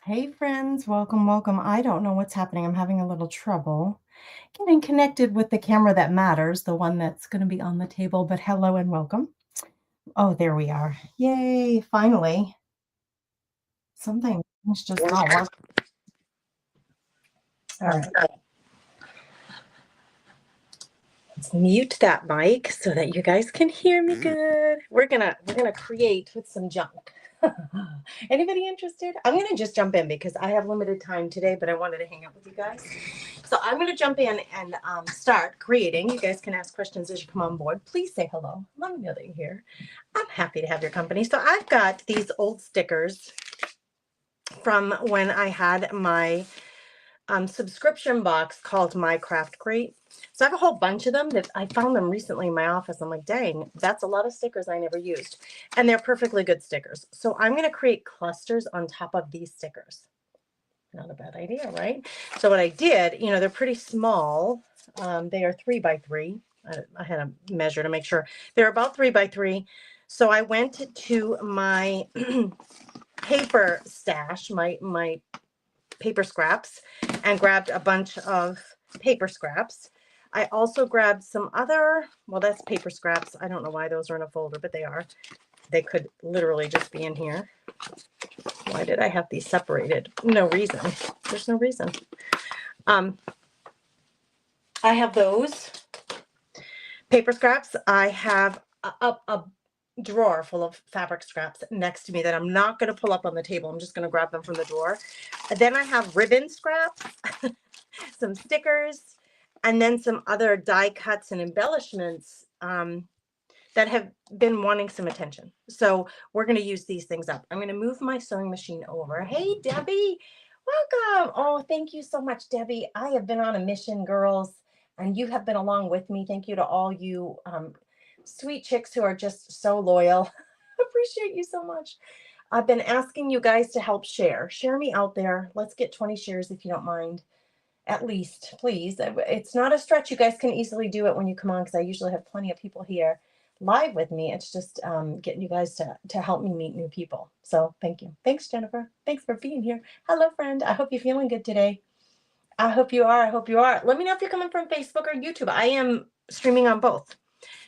Hey friends, welcome, welcome. I don't know what's happening. I'm having a little trouble getting connected with the camera that matters, the one that's going to be on the table, but hello and welcome. Oh, there we are. Yay, finally. Something is just not working. All right. Let's mute that mic so that you guys can hear me good. We're gonna create with some junk. Anybody interested? I'm gonna just jump in because I have limited time today, but I wanted to hang out with you guys. So I'm gonna jump in and start creating. You guys can ask questions as you come on board. Please say hello. Let me know that you're here. I'm happy to have your company. So I've got these old stickers from when I had my subscription box called My Craft Crate. So I have a whole bunch of them that I found them recently in my office. I'm like, dang, that's a lot of stickers I never used. And they're perfectly good stickers. So I'm going to create clusters on top of these stickers. Not a bad idea, right? So what I did, they're pretty small. They are 3 by 3. I had to measure to make sure they're about 3 by 3. So I went to my paper stash, my paper scraps, and grabbed a bunch of paper scraps. I also grabbed some other, well, that's paper scraps. I don't know why those are in a folder, but they are. They could literally just be in here. Why did I have these separated? No reason. There's no reason. I have those paper scraps. I have a drawer full of fabric scraps next to me that I'm not going to pull up on the table. I'm just going to grab them from the drawer. Then I have ribbon scraps, some stickers, and then some other die cuts and embellishments that have been wanting some attention. So we're going to use these things up. I'm going to move my sewing machine over. Hey, Debbie, welcome. Oh, thank you so much, Debbie. I have been on a mission, girls, and you have been along with me. Thank you to all you sweet chicks who are just so loyal. Appreciate you so much. I've been asking you guys to help share. Share me out there. Let's get 20 shares if you don't mind. At least, please. It's not a stretch. You guys can easily do it when you come on because I usually have plenty of people here live with me. It's just getting you guys to help me meet new people. So thank you. Thanks, Jennifer. Thanks for being here. Hello, friend. I hope you're feeling good today. I hope you are. I hope you are. Let me know if you're coming from Facebook or YouTube. I am streaming on both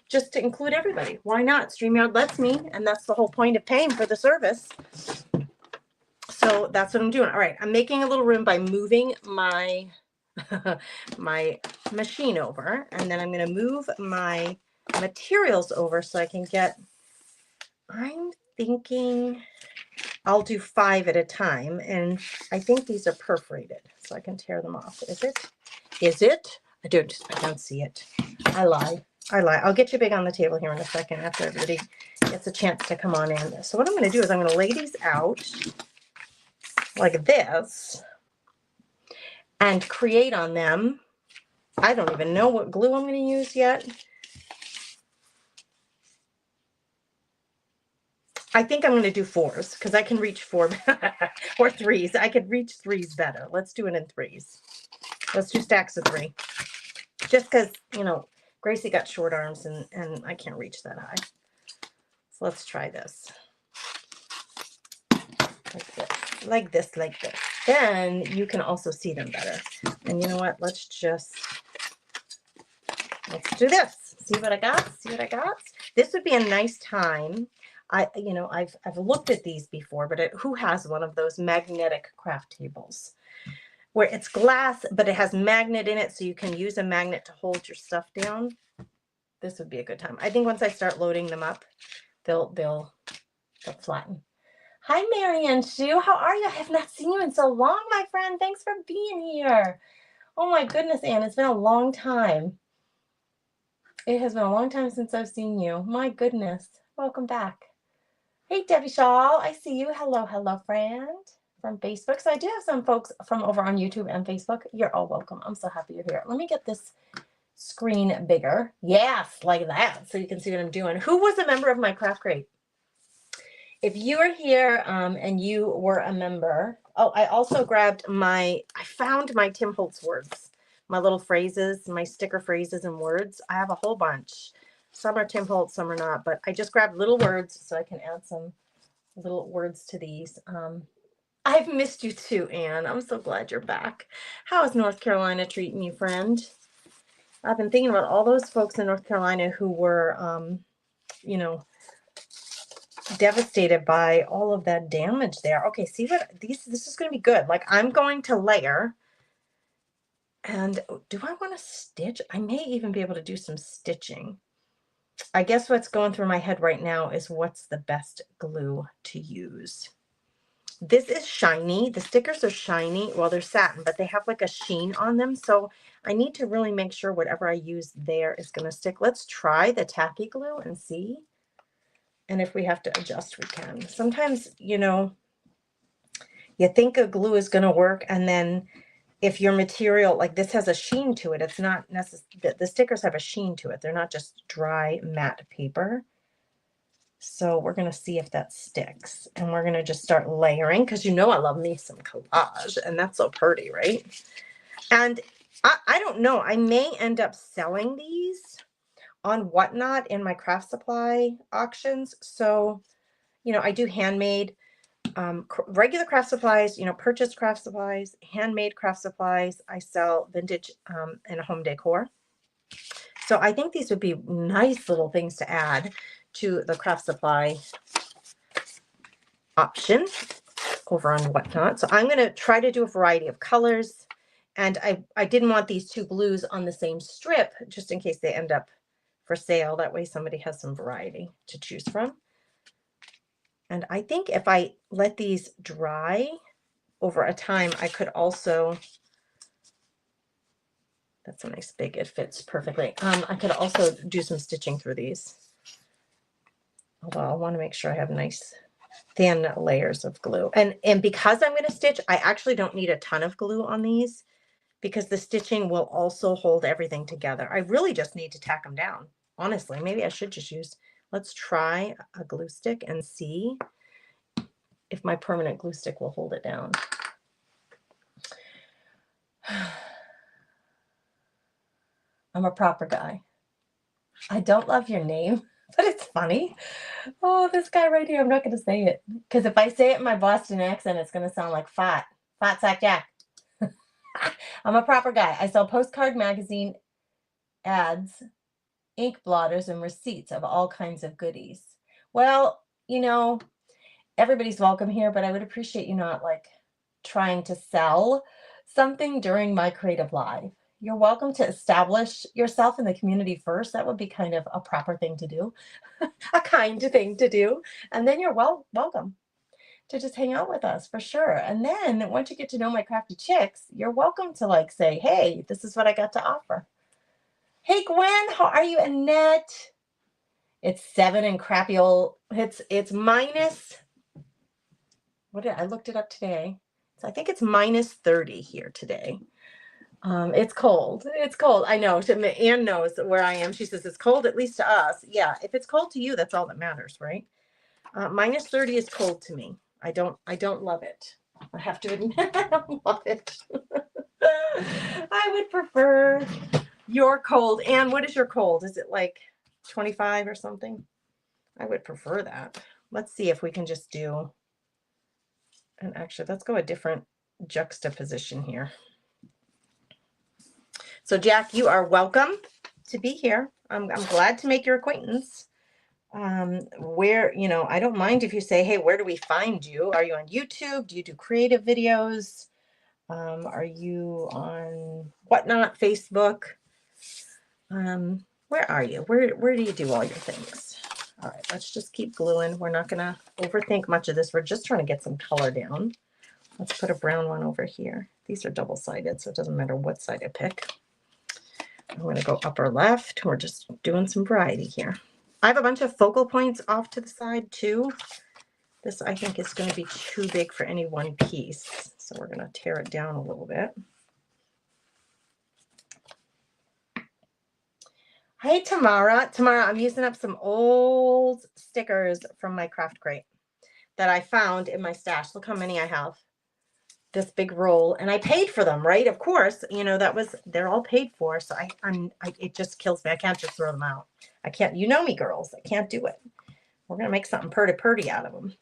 just to include everybody. Why not? StreamYard lets me, and that's the whole point of paying for the service. So that's what I'm doing. All right, I'm making a little room by moving my my machine over, and then I'm going to move my materials over so I can get, I'm thinking I'll do 5 at a time, and I think these are perforated so I can tear them off. Is it? I don't see it. I lie. I'll get you big on the table here in a second after everybody gets a chance to come on in. So what I'm going to do is I'm going to lay these out like this and create on them. I don't even know what glue I'm going to use yet. I think I'm going to do 4s because I can reach 4 or 3s. I could reach 3s better. Let's do it in 3s. Let's do stacks of 3. Just because, Gracie got short arms and I can't reach that high. So let's try this. Like this. Then you can also see them better. And you know what? Let's do this. See what I got? This would be a nice time. I've looked at these before, but who has one of those magnetic craft tables where it's glass, but it has magnet in it, so you can use a magnet to hold your stuff down? This would be a good time. I think once I start loading them up, they'll flatten. Hi, Marianne Sue. How are you? I have not seen you in so long, my friend. Thanks for being here. Oh my goodness, Anne, it's been a long time. It has been a long time since I've seen you. My goodness. Welcome back. Hey, Debbie Shaw. I see you. Hello, friend from Facebook. So I do have some folks from over on YouTube and Facebook. You're all welcome. I'm so happy you're here. Let me get this screen bigger. Yes, like that, so you can see what I'm doing. Who was a member of my Craft Crate? If you are here and you were a member, I also grabbed I found my Tim Holtz words, my little phrases, my sticker phrases and words. I have a whole bunch. Some are Tim Holtz, some are not, but I just grabbed little words so I can add some little words to these. I've missed you too, Anne. I'm so glad you're back. How is North Carolina treating you, friend? I've been thinking about all those folks in North Carolina who were, you know, devastated by all of that damage there. Okay, see what this is going to be good. Like I'm going to layer. And do I want to stitch? I may even be able to do some stitching. I guess what's going through my head right now is what's the best glue to use. This is shiny. The stickers are shiny. Well, they're satin, but they have like a sheen on them. So I need to really make sure whatever I use there is going to stick. Let's try the tacky glue and see. And if we have to adjust, we can. Sometimes, you know, you think a glue is going to work, and then if your material, like this has a sheen to it, it's not necessarily, the stickers have a sheen to it. They're not just dry matte paper. So we're going to see if that sticks. And we're going to just start layering, because you know I love me some collage, and that's so pretty, right? And I don't know, I may end up selling these on Whatnot in my craft supply auctions. So, you know, I do handmade, regular craft supplies, you know, purchased craft supplies, handmade craft supplies. I sell vintage and home decor. So I think these would be nice little things to add to the craft supply option over on Whatnot. So I'm going to try to do a variety of colors. And I didn't want these two blues on the same strip, just in case they end up for sale. That way somebody has some variety to choose from. And I think if I let these dry over a time, I could also, that's a nice big, it fits perfectly. I could also do some stitching through these. Although I want to make sure I have nice thin layers of glue. And because I'm going to stitch, I actually don't need a ton of glue on these, because the stitching will also hold everything together. I really just need to tack them down. Honestly, maybe I should just use, let's try a glue stick and see if my permanent glue stick will hold it down. I'm a proper guy. I don't love your name, but it's funny. Oh, this guy right here, I'm not going to say it, because if I say it in my Boston accent, it's going to sound like Fat Sack Jack. I'm a proper guy. I sell postcard magazine ads, ink blotters, and receipts of all kinds of goodies. Well, you know, everybody's welcome here, but I would appreciate you not like trying to sell something during my creative live. You're welcome to establish yourself in the community first. That would be kind of a proper thing to do, a kind thing to do. And then you're welcome to just hang out with us for sure. And then once you get to know my crafty chicks, you're welcome to like say, hey, this is what I got to offer. Hey, Gwen, how are you? Annette? It's 7 and crappy old, it's minus, what did I looked it up today. So I think it's minus 30 here today. It's cold. It's cold. I know. Anne knows where I am. She says it's cold, at least to us. Yeah, if it's cold to you, that's all that matters, right? Minus 30 is cold to me. I don't love it. I have to admit, I don't love it. I would prefer your cold. Anne, what is your cold? Is it like 25 or something? I would prefer that. Let's see if we can just do, and actually let's go a different juxtaposition here. So Jack, you are welcome to be here. I'm glad to make your acquaintance. Where, you know, I don't mind if you say, hey, where do we find you? Are you on YouTube? Do you do creative videos? Are you on Whatnot, Facebook? Where are you? Where do you do all your things? All right, let's just keep gluing. We're not gonna overthink much of this. We're just trying to get some color down. Let's put a brown one over here. These are double-sided, so it doesn't matter what side I pick. I'm going to go upper left. We're just doing some variety here. I have a bunch of focal points off to the side too. This I think is going to be too big for any one piece. So we're going to tear it down a little bit. Hey, Tamara. Tamara, I'm using up some old stickers from my craft crate that I found in my stash. Look how many I have. This big roll, and I paid for them, right? Of course, you know, they're all paid for. So it just kills me. I can't just throw them out. I can't, you know me, girls. I can't do it. We're going to make something pretty out of them.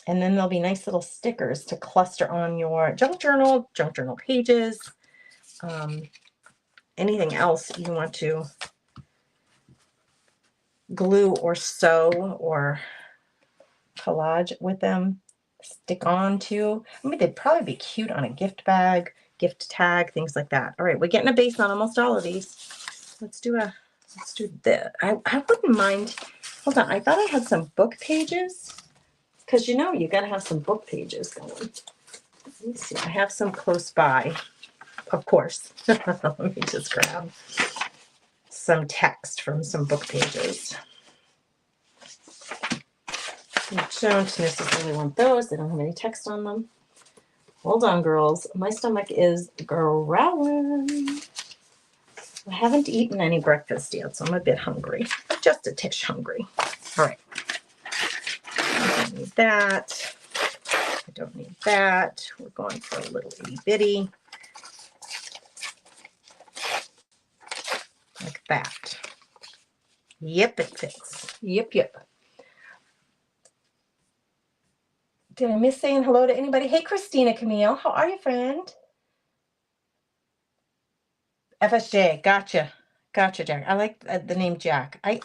And then there'll be nice little stickers to cluster on your junk journal pages, anything else you want to glue or sew or collage with them, stick on to. I mean, they'd probably be cute on a gift bag, gift tag, things like that. All right, we're getting a base on almost all of these. Let's do this. I wouldn't mind. Hold on, I thought I had some book pages, because you know you got to have some book pages going. Let me see. I have some close by, of course. Let me just grab some text from some book pages. You don't necessarily want those. They don't have any text on them. Hold on, girls. My stomach is growling. I haven't eaten any breakfast yet, so I'm a bit hungry. Just a tish hungry. All right. I don't need that. I don't need that. We're going for a little itty bitty. Like that. Yep, it fits. Yep, yep. Did I miss saying hello to anybody? Hey, Christina Camille. How are you, friend? FSJ. Gotcha. Gotcha, Jack. I like the name Jack. I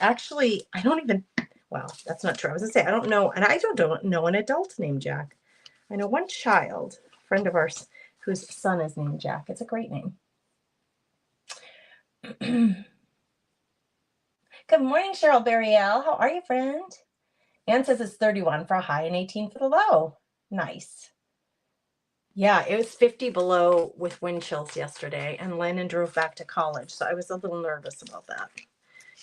don't even, well, that's not true. I was going to say, I don't know, and I don't know an adult named Jack. I know one child, friend of ours, whose son is named Jack. It's a great name. Good morning, Cheryl Barriel. How are you, friend? Ann says it's 31 for a high and 18 for the low. Nice. Yeah, it was 50 below with wind chills yesterday, and Lennon drove back to college, so I was a little nervous about that.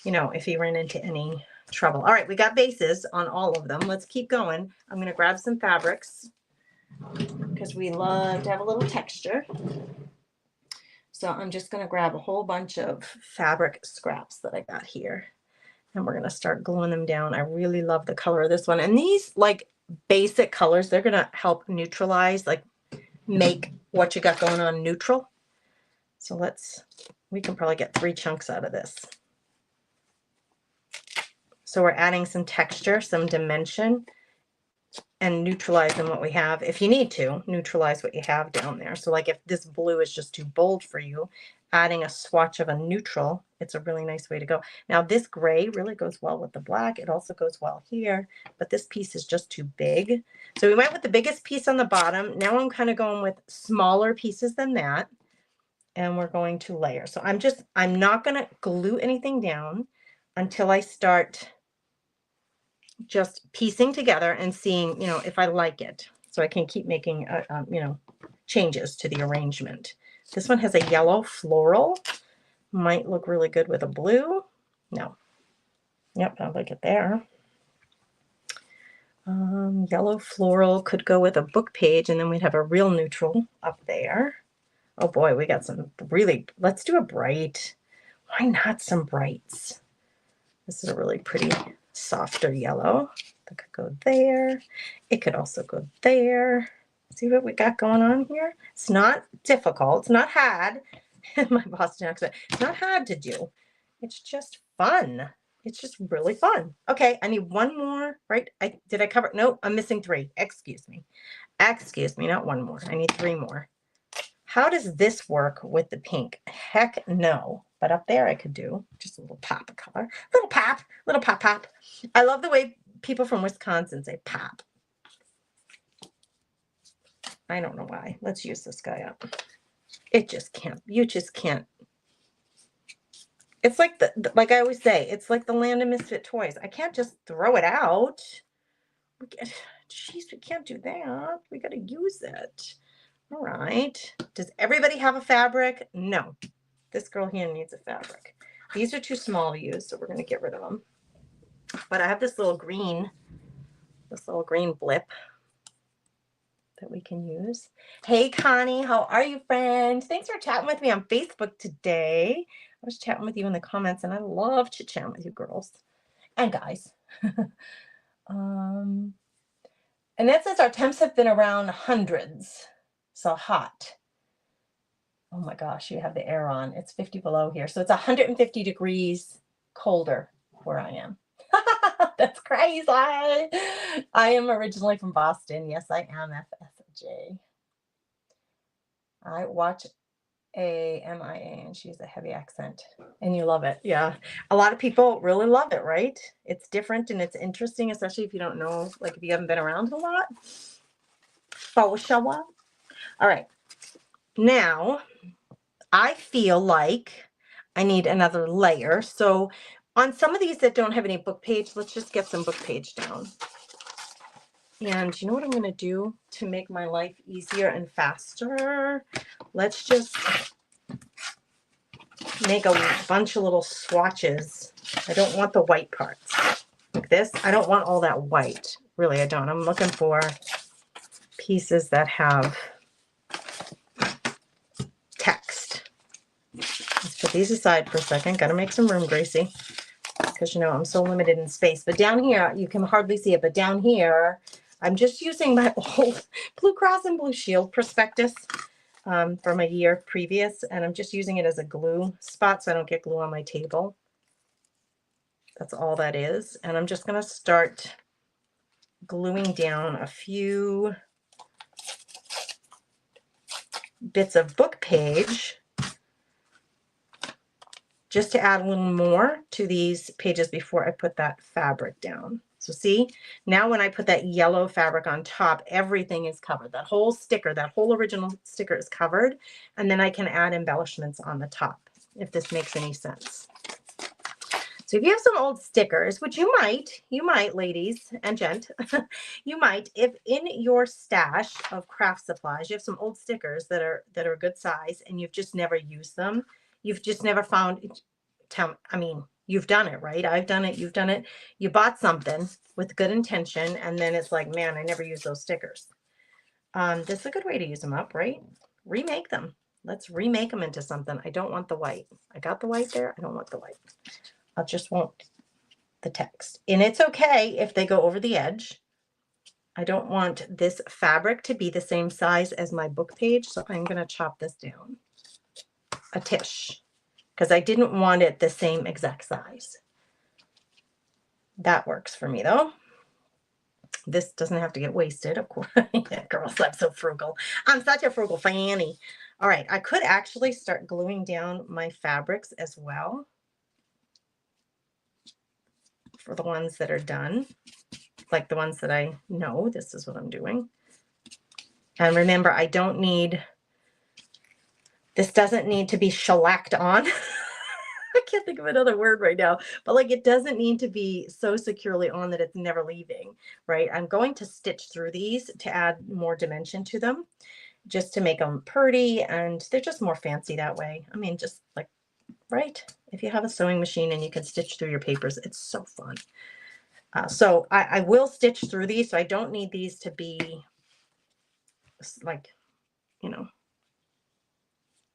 You know, if he ran into any trouble. All right, we got bases on all of them. Let's keep going. I'm going to grab some fabrics because we love to have a little texture. So I'm just going to grab a whole bunch of fabric scraps that I got here, and we're going to start gluing them down. I really love the color of this one. And these like basic colors, they're going to help neutralize, like make what you got going on neutral. So we can probably get 3 chunks out of this. So we're adding some texture, some dimension, and neutralizing what we have. If you need to, neutralize what you have down there. So like if this blue is just too bold for you, adding a swatch of a neutral, it's a really nice way to go. Now this gray really goes well with the black. It also goes well here, but this piece is just too big. So we went with the biggest piece on the bottom. Now I'm kind of going with smaller pieces than that, and we're going to layer. So I'm not going to glue anything down until I start just piecing together and seeing, if I like it, so I can keep making, changes to the arrangement. This one has a yellow floral, might look really good with a blue. No. Yep, I like it there. Yellow floral could go with a book page, and then we'd have a real neutral up there. Oh boy, we got some let's do a bright. Why not some brights? This is a really pretty softer yellow. That could go there. It could also go there. See what we got going on here? It's not difficult. It's not hard. My Boston accent. It's not hard to do. It's just fun. It's just really fun. Okay, I need one more, right? Did I cover? No, I'm missing 3. Excuse me. Excuse me, not one more. I need 3 more. How does this work with the pink? Heck no. But up there I could do just a little pop of color. Little pop, little pop, pop. I love the way people from Wisconsin say pop. I don't know why. Let's use this guy up. It just can't. You just can't. It's like like I always say, it's like the land of misfit toys. I can't just throw it out. Jeez, we can't do that. We got to use it. All right. Does everybody have a fabric? No. This girl here needs a fabric. These are too small to use, so we're going to get rid of them. But I have this little green blip that we can use. Hey, Connie, how are you, friend? Thanks for chatting with me on Facebook today. I was chatting with you in the comments, and I love chit-chatting with you girls and guys. And that says our temps have been around hundreds, so hot. Oh my gosh, you have the air on. It's 50 below here. So it's 150 degrees colder where I am. That's crazy. I am originally from Boston. Yes, I am FSJ. I watch AMIA and she has a heavy accent and you love it. Yeah. A lot of people really love it, right? It's different and it's interesting, especially if you don't know, like if you haven't been around a lot. All right. Now I feel like I need another layer. So on some of these that don't have any book page, let's just get some book page down. And you know what I'm going to do to make my life easier and faster? Let's just make a bunch of little swatches. I don't want the white parts like this. I don't want all that white. Really, I don't. I'm looking for pieces that have text. Let's put these aside for a second. Got to make some room, Gracie, because you know I'm so limited in space. But down here, you can hardly see it, but down here, I'm just using my old Blue Cross and Blue Shield prospectus from a year previous, and I'm just using it as a glue spot so I don't get glue on my table. That's all that is. And I'm just going to start gluing down a few bits of book page just to add a little more to these pages before I put that fabric down. So see, now when I put that yellow fabric on top, everything is covered. That whole sticker, that whole original sticker is covered. And then I can add embellishments on the top, if this makes any sense. So if you have some old stickers, which you might, ladies and gent, you might, if in your stash of craft supplies, you have some old stickers that are a good size and you've just never used them. You've just never found, I mean, you've done it, right? I've done it. You've done it. You bought something with good intention and then it's like, man, I never use those stickers. This is a good way to use them up, right? Remake them. Let's remake them into something. I don't want the white. I got the white there. I don't want the white. I just want the text. And it's okay if they go over the edge. I don't want this fabric to be the same size as my book page, so I'm going to chop this down a tish because I didn't want it the same exact size. That works for me though. This doesn't have to get wasted, of course. Yeah, girls, I'm so frugal. I'm such a frugal fanny. All right, I could actually start gluing down my fabrics as well for the ones that are done, like the ones that I know. This is what I'm doing. And remember, I don't need, this doesn't need to be shellacked on. I can't think of another word right now, but like it doesn't need to be so securely on that it's never leaving, right? I'm going to stitch through these to add more dimension to them, just to make them pretty, and they're just more fancy that way. I mean, just like, right? If you have a sewing machine and you can stitch through your papers, it's so fun. So I will stitch through these, so I don't need these to be like, you know,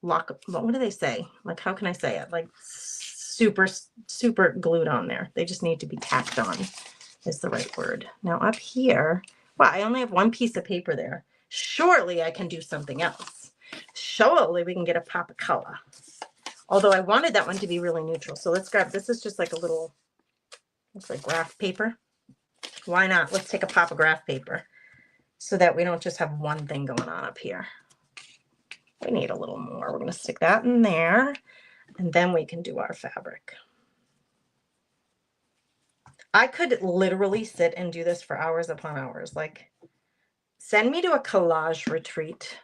lock, what do they say? Like, how can I say it? Like super, super glued on there. They just need to be tacked on is the right word. Now up here, wow, I only have one piece of paper there. Surely I can do something else. Surely we can get a pop of color. Although I wanted that one to be really neutral. So let's grab, this is just like a little, looks like graph paper. Why not? Let's take a pop of graph paper so that we don't just have one thing going on up here. We need a little more. We're going to stick that in there, and then we can do our fabric. I could literally sit and do this for hours upon hours. Like, send me to a collage retreat.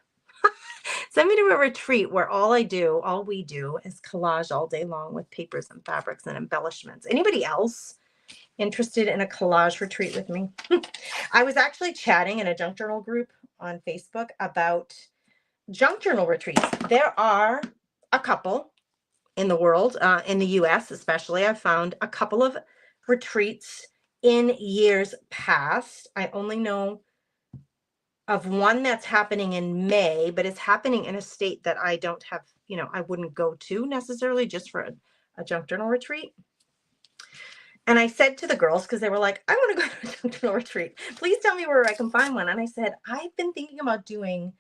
Send me to a retreat where all we do is collage all day long with papers and fabrics and embellishments. Anybody else interested in a collage retreat with me? I was actually chatting in a junk journal group on Facebook about junk journal retreats. There are a couple in the world, in the US especially. I've found a couple of retreats in years past. I only know of one that's happening in May, but it's happening in a state that I don't have, you know, I wouldn't go to necessarily just for a junk journal retreat. And I said to the girls, because they were like, I want to go to a junk journal retreat. Please tell me where I can find one. And I said, I've been thinking about doing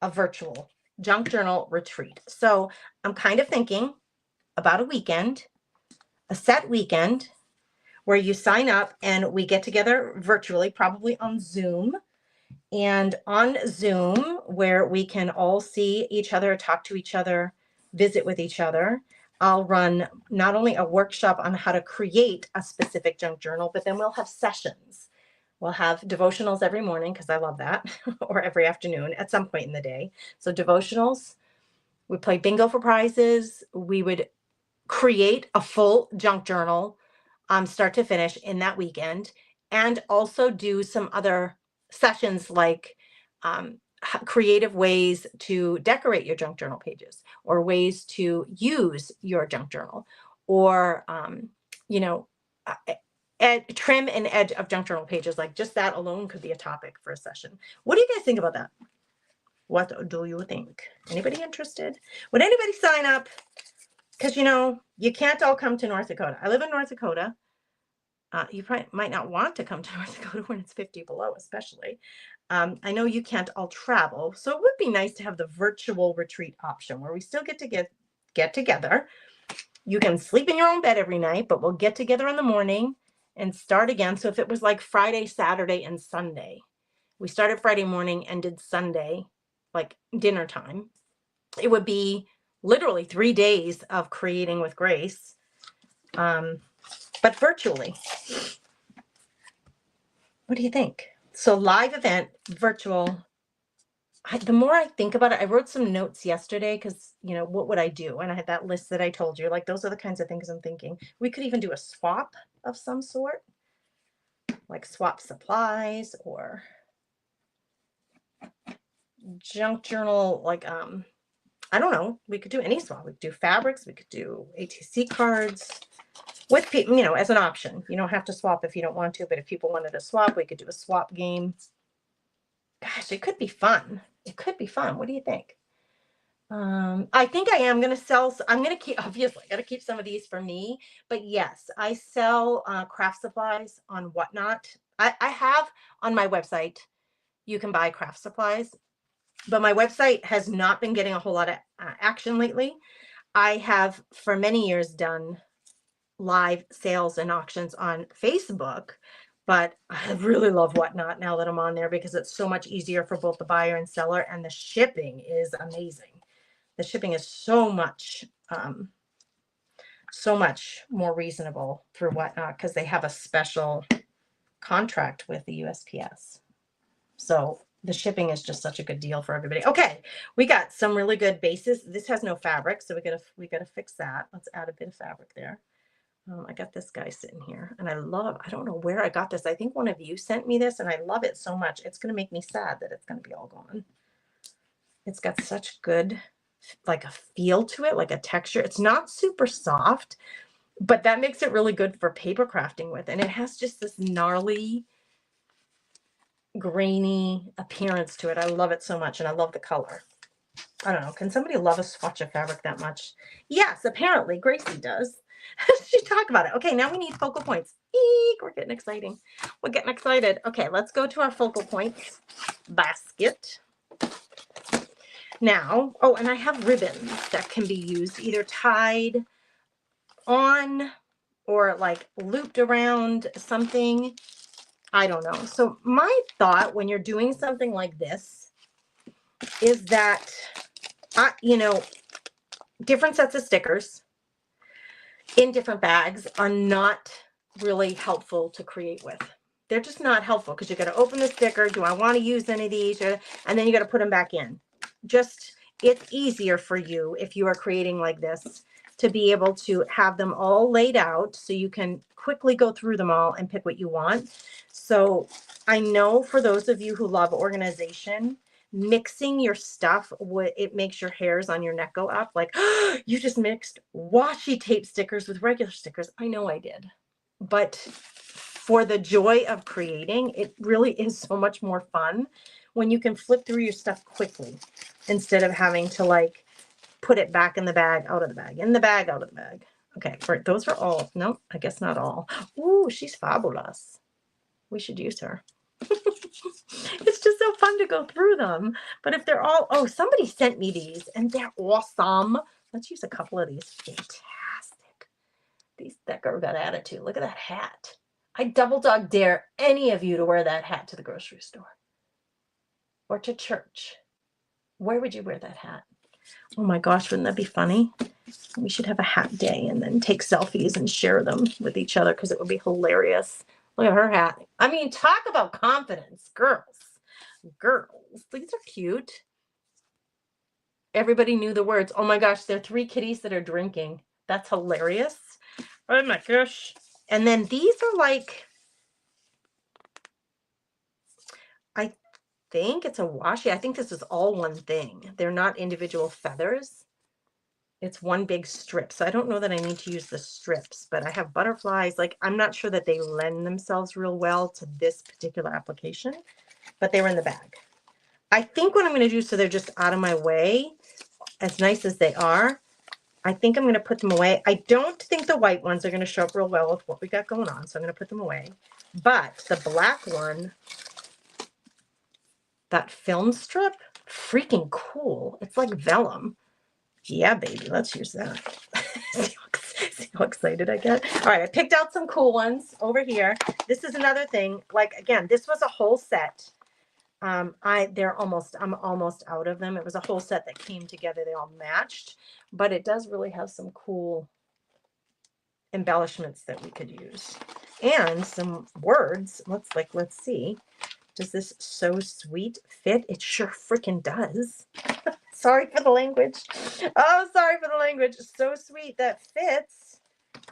a virtual junk journal retreat. So I'm kind of thinking about a weekend, a set weekend, where you sign up and we get together virtually, probably on Zoom. And on Zoom, where we can all see each other, talk to each other, visit with each other, I'll run not only a workshop on how to create a specific junk journal, but then we'll have sessions. We'll have devotionals every morning, because I love that, or every afternoon at some point in the day. So devotionals, we play bingo for prizes. We would create a full junk journal start to finish in that weekend, and also do some other sessions like creative ways to decorate your junk journal pages, or ways to use your junk journal, or you know, trim and edge of junk journal pages. Like, just that alone could be a topic for a session. What do you guys think about that? What do you think? Anybody interested? Would anybody sign up? Because, you can't all come to North Dakota. I live in North Dakota. You probably might not want to come to North Dakota when it's 50 below, especially. I know you can't all travel, so it would be nice to have the virtual retreat option where we still get to get together. You can sleep in your own bed every night, but we'll get together in the morning and start again. So if it was like Friday, Saturday, and Sunday, we started Friday morning and did Sunday, like dinner time, it would be literally 3 days of creating with Grace, but virtually. What do you think? So live event, virtual. The more I think about it, I wrote some notes yesterday because, what would I do? And I had that list that I told you. Like, those are the kinds of things I'm thinking. We could even do a swap of some sort, like swap supplies, or junk journal, like, I don't know. We could do any swap. We could do fabrics. We could do ATC cards with people, as an option. You don't have to swap if you don't want to, but if people wanted to swap, we could do a swap game. Gosh, it could be fun. It could be fun. What do you think? I think I am going to sell. I'm going to keep, obviously, I got to keep some of these for me. But yes, I sell craft supplies on Whatnot. I have on my website, you can buy craft supplies. But my website has not been getting a whole lot of action lately. I have for many years done live sales and auctions on Facebook, but I really love Whatnot now that I'm on there, because it's so much easier for both the buyer and seller, and the shipping is amazing. The shipping is so much more reasonable through Whatnot, because they have a special contract with the USPS. So the shipping is just such a good deal for everybody. Okay, we got some really good bases. This has no fabric, so we gotta fix that. Let's add a bit of fabric there. I got this guy sitting here, and I don't know where I got this. I think one of you sent me this, and I love it so much. It's going to make me sad that it's going to be all gone. It's got such good, like, a feel to it, like a texture. It's not super soft, but that makes it really good for paper crafting with. And it has just this gnarly, grainy appearance to it. I love it so much, and I love the color. I don't know. Can somebody love a swatch of fabric that much? Yes, apparently Gracie does. She talked about it. Okay, now we need focal points. Eek, we're getting exciting. We're getting excited. Okay, let's go to our focal points basket. Now, oh, and I have ribbons that can be used, either tied on or like looped around something. I don't know. So my thought when you're doing something like this is that, different sets of stickers in different bags are not really helpful to create with. They're just not helpful, because you got to open the sticker. Do I want to use any of these? And then you got to put them back in. Just, it's easier for you if you are creating like this to be able to have them all laid out so you can quickly go through them all and pick what you want. So I know for those of you who love organization, mixing your stuff, it makes your hairs on your neck go up. Like, oh, you just mixed washi tape stickers with regular stickers. I know I did. But for the joy of creating, it really is so much more fun when you can flip through your stuff quickly, instead of having to like put it back in the bag, out of the bag, in the bag, out of the bag. Okay, those are all. No, I guess not all. Ooh, she's fabulous. We should use her. It's just so fun to go through them. But if they're all, oh, somebody sent me these and they're awesome. Let's use a couple of these. Fantastic. That girl got attitude. Look at that hat. I double dog dare any of you to wear that hat to the grocery store or to church. Where would you wear that hat? Oh my gosh, wouldn't that be funny? We should have a hat day and then take selfies and share them with each other because it would be hilarious. Look at her hat. I mean, talk about confidence. Girls. These are cute. Everybody knew the words. Oh my gosh, there are 3 kitties that are drinking. That's hilarious. Oh my gosh. And then these are like, I think it's a washi. I think this is all one thing. They're not individual feathers. It's one big strip. So I don't know that I need to use the strips, but I have butterflies. Like, I'm not sure that they lend themselves real well to this particular application, but they were in the bag. I think what I'm going to do, so they're just out of my way, as nice as they are, I think I'm going to put them away. I don't think the white ones are going to show up real well with what we got going on, so I'm going to put them away. But the black one, that film strip, freaking cool. It's like vellum. Yeah, baby, let's use that. See how excited I get? All right, I picked out some cool ones over here. This is another thing. Like, again, this was a whole set. I'm almost out of them. It was a whole set that came together. They all matched, but it does really have some cool embellishments that we could use and some words. Let's see. Does this so sweet fit? It sure freaking does. Sorry for the language. Oh, sorry for the language. So sweet that fits.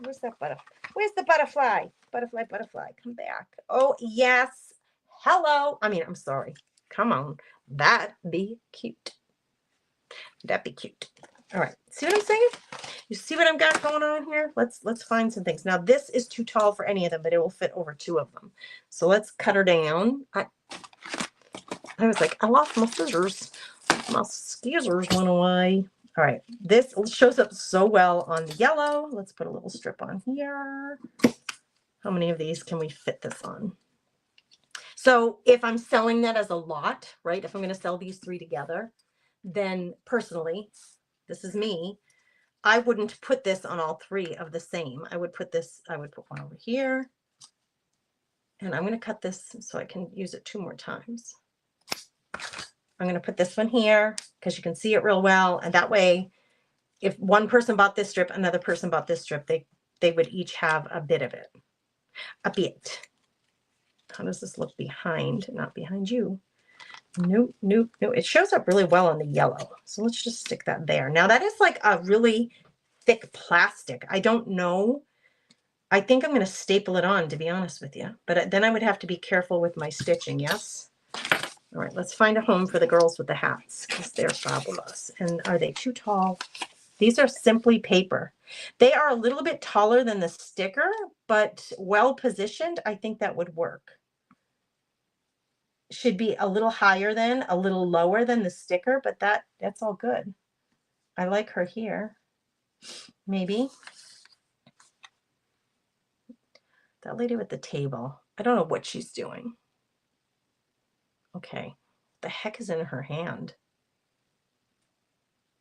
Where's that butterfly? Where's the butterfly? Butterfly, come back. Oh, yes. Hello. I mean, I'm sorry. Come on. That'd be cute. That'd be cute. All right. See what I'm saying? You see what I've got going on here? Let's find some things. Now, this is too tall for any of them, but it will fit over 2 of them. So let's cut her down. I was like, I lost my scissors. My scissors went away. All right. This shows up so well on the yellow. Let's put a little strip on here. How many of these can we fit this on? So if I'm selling that as a lot, right? If I'm going to sell these 3 together, then personally, this is me, I wouldn't put this on all 3 of the same. I would put one over here. And I'm going to cut this so I can use it 2 more times. I'm going to put this one here because you can see it real well. And that way, if one person bought this strip, another person bought this strip, they would each have a bit of it. A bit. How does this look behind? Not behind you. Nope. It shows up really well on the yellow. So let's just stick that there. Now that is like a really thick plastic. I don't know. I think I'm going to staple it on, to be honest with you. But then I would have to be careful with my stitching, yes? All right, let's find a home for the girls with the hats because they're fabulous. And are they too tall? These are simply paper. They are a little bit taller than the sticker, but well positioned. I think that would work. Should be a little higher than, a little lower than the sticker, but that's all good. I like her here. Maybe. That lady with the table. I don't know what she's doing. Okay. The heck is in her hand?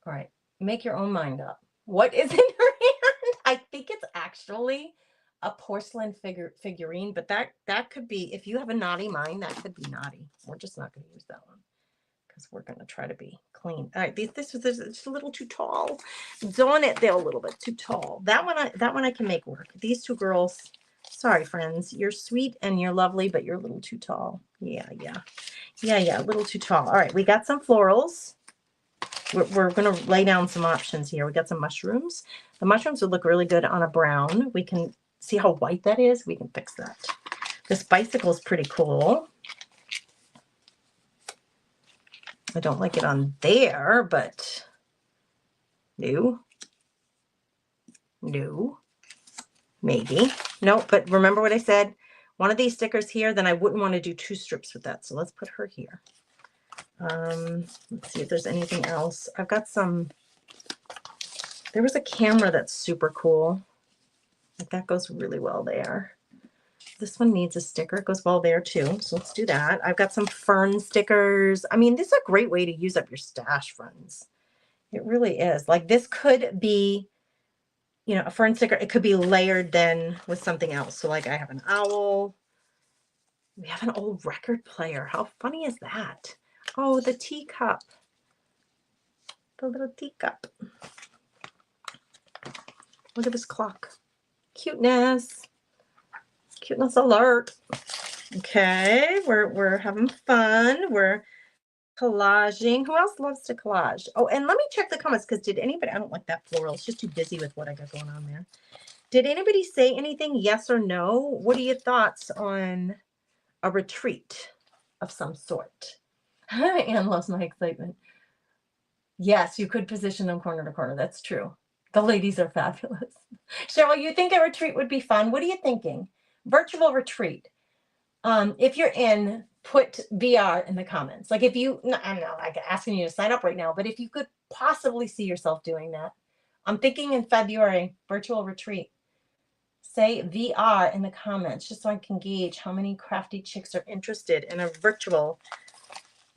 All right. Make your own mind up. What is in her hand? I think it's actually a porcelain figurine, but that could be, if you have a naughty mind, that could be naughty. We're just not going to use that one because we're going to try to be clean. All right, this is just a little too tall. Darn it, they're a little bit too tall. That one I can make work. These 2 girls, sorry friends, you're sweet and you're lovely, but you're a little too tall. Yeah, a little too tall. All right, we got some florals. We're going to lay down some options here. We got some mushrooms. The mushrooms would look really good on a brown. We can see how white that is. We can fix that. This bicycle is pretty cool. I don't like it on there, but no, maybe. No, but remember what I said? One of these stickers here, then I wouldn't want to do 2 strips with that. So let's put her here. Let's see if there's anything else. I've got some, there was a camera that's super cool. Like that goes really well there. This one needs a sticker. It goes well there too. So let's do that. I've got some fern stickers. I mean, this is a great way to use up your stash, friends. It really is. Like this could be you know, a fern sticker. It could be layered then with something else. So like I have an owl. We have an old record player. How funny is that? Oh, the teacup. The little teacup. Look at this clock. Cuteness. Cuteness alert. Okay, we're having fun. We're collaging. Who else loves to collage? Oh, and let me check the comments because did anybody, I don't like that floral. It's just too busy with what I got going on there. Did anybody say anything, yes or no? What are your thoughts on a retreat of some sort? Anne loves my excitement. Yes, you could position them corner to corner. That's true. The ladies are fabulous. Cheryl, you think a retreat would be fun? What are you thinking? Virtual retreat. If you're in, put VR in the comments. Like if you, I'm not like asking you to sign up right now, but if you could possibly see yourself doing that. I'm thinking in February, virtual retreat. Say VR in the comments just so I can gauge how many crafty chicks are interested in a virtual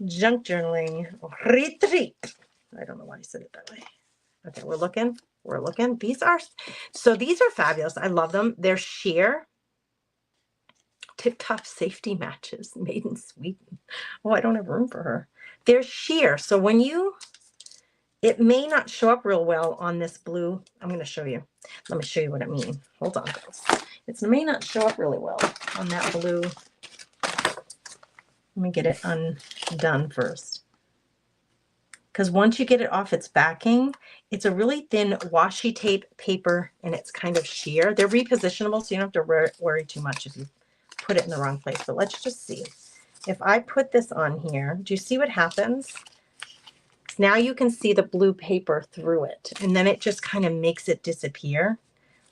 junk journaling retreat. I don't know why I said it that way. Okay, we're looking. We're looking. These are fabulous. I love them. They're sheer tip-top safety matches made in Sweden. Oh, I don't have room for her. They're sheer. So when you, it may not show up real well on this blue. I'm going to show you. Let me show you what I mean. Hold on, guys. It may not show up really well on that blue. Let me get it undone first. Because once you get it off its backing, it's a really thin washi tape paper and it's kind of sheer. They're repositionable, so you don't have to worry too much if you put it in the wrong place. But let's just see. If I put this on here, do you see what happens? Now you can see the blue paper through it, and then it just kind of makes it disappear,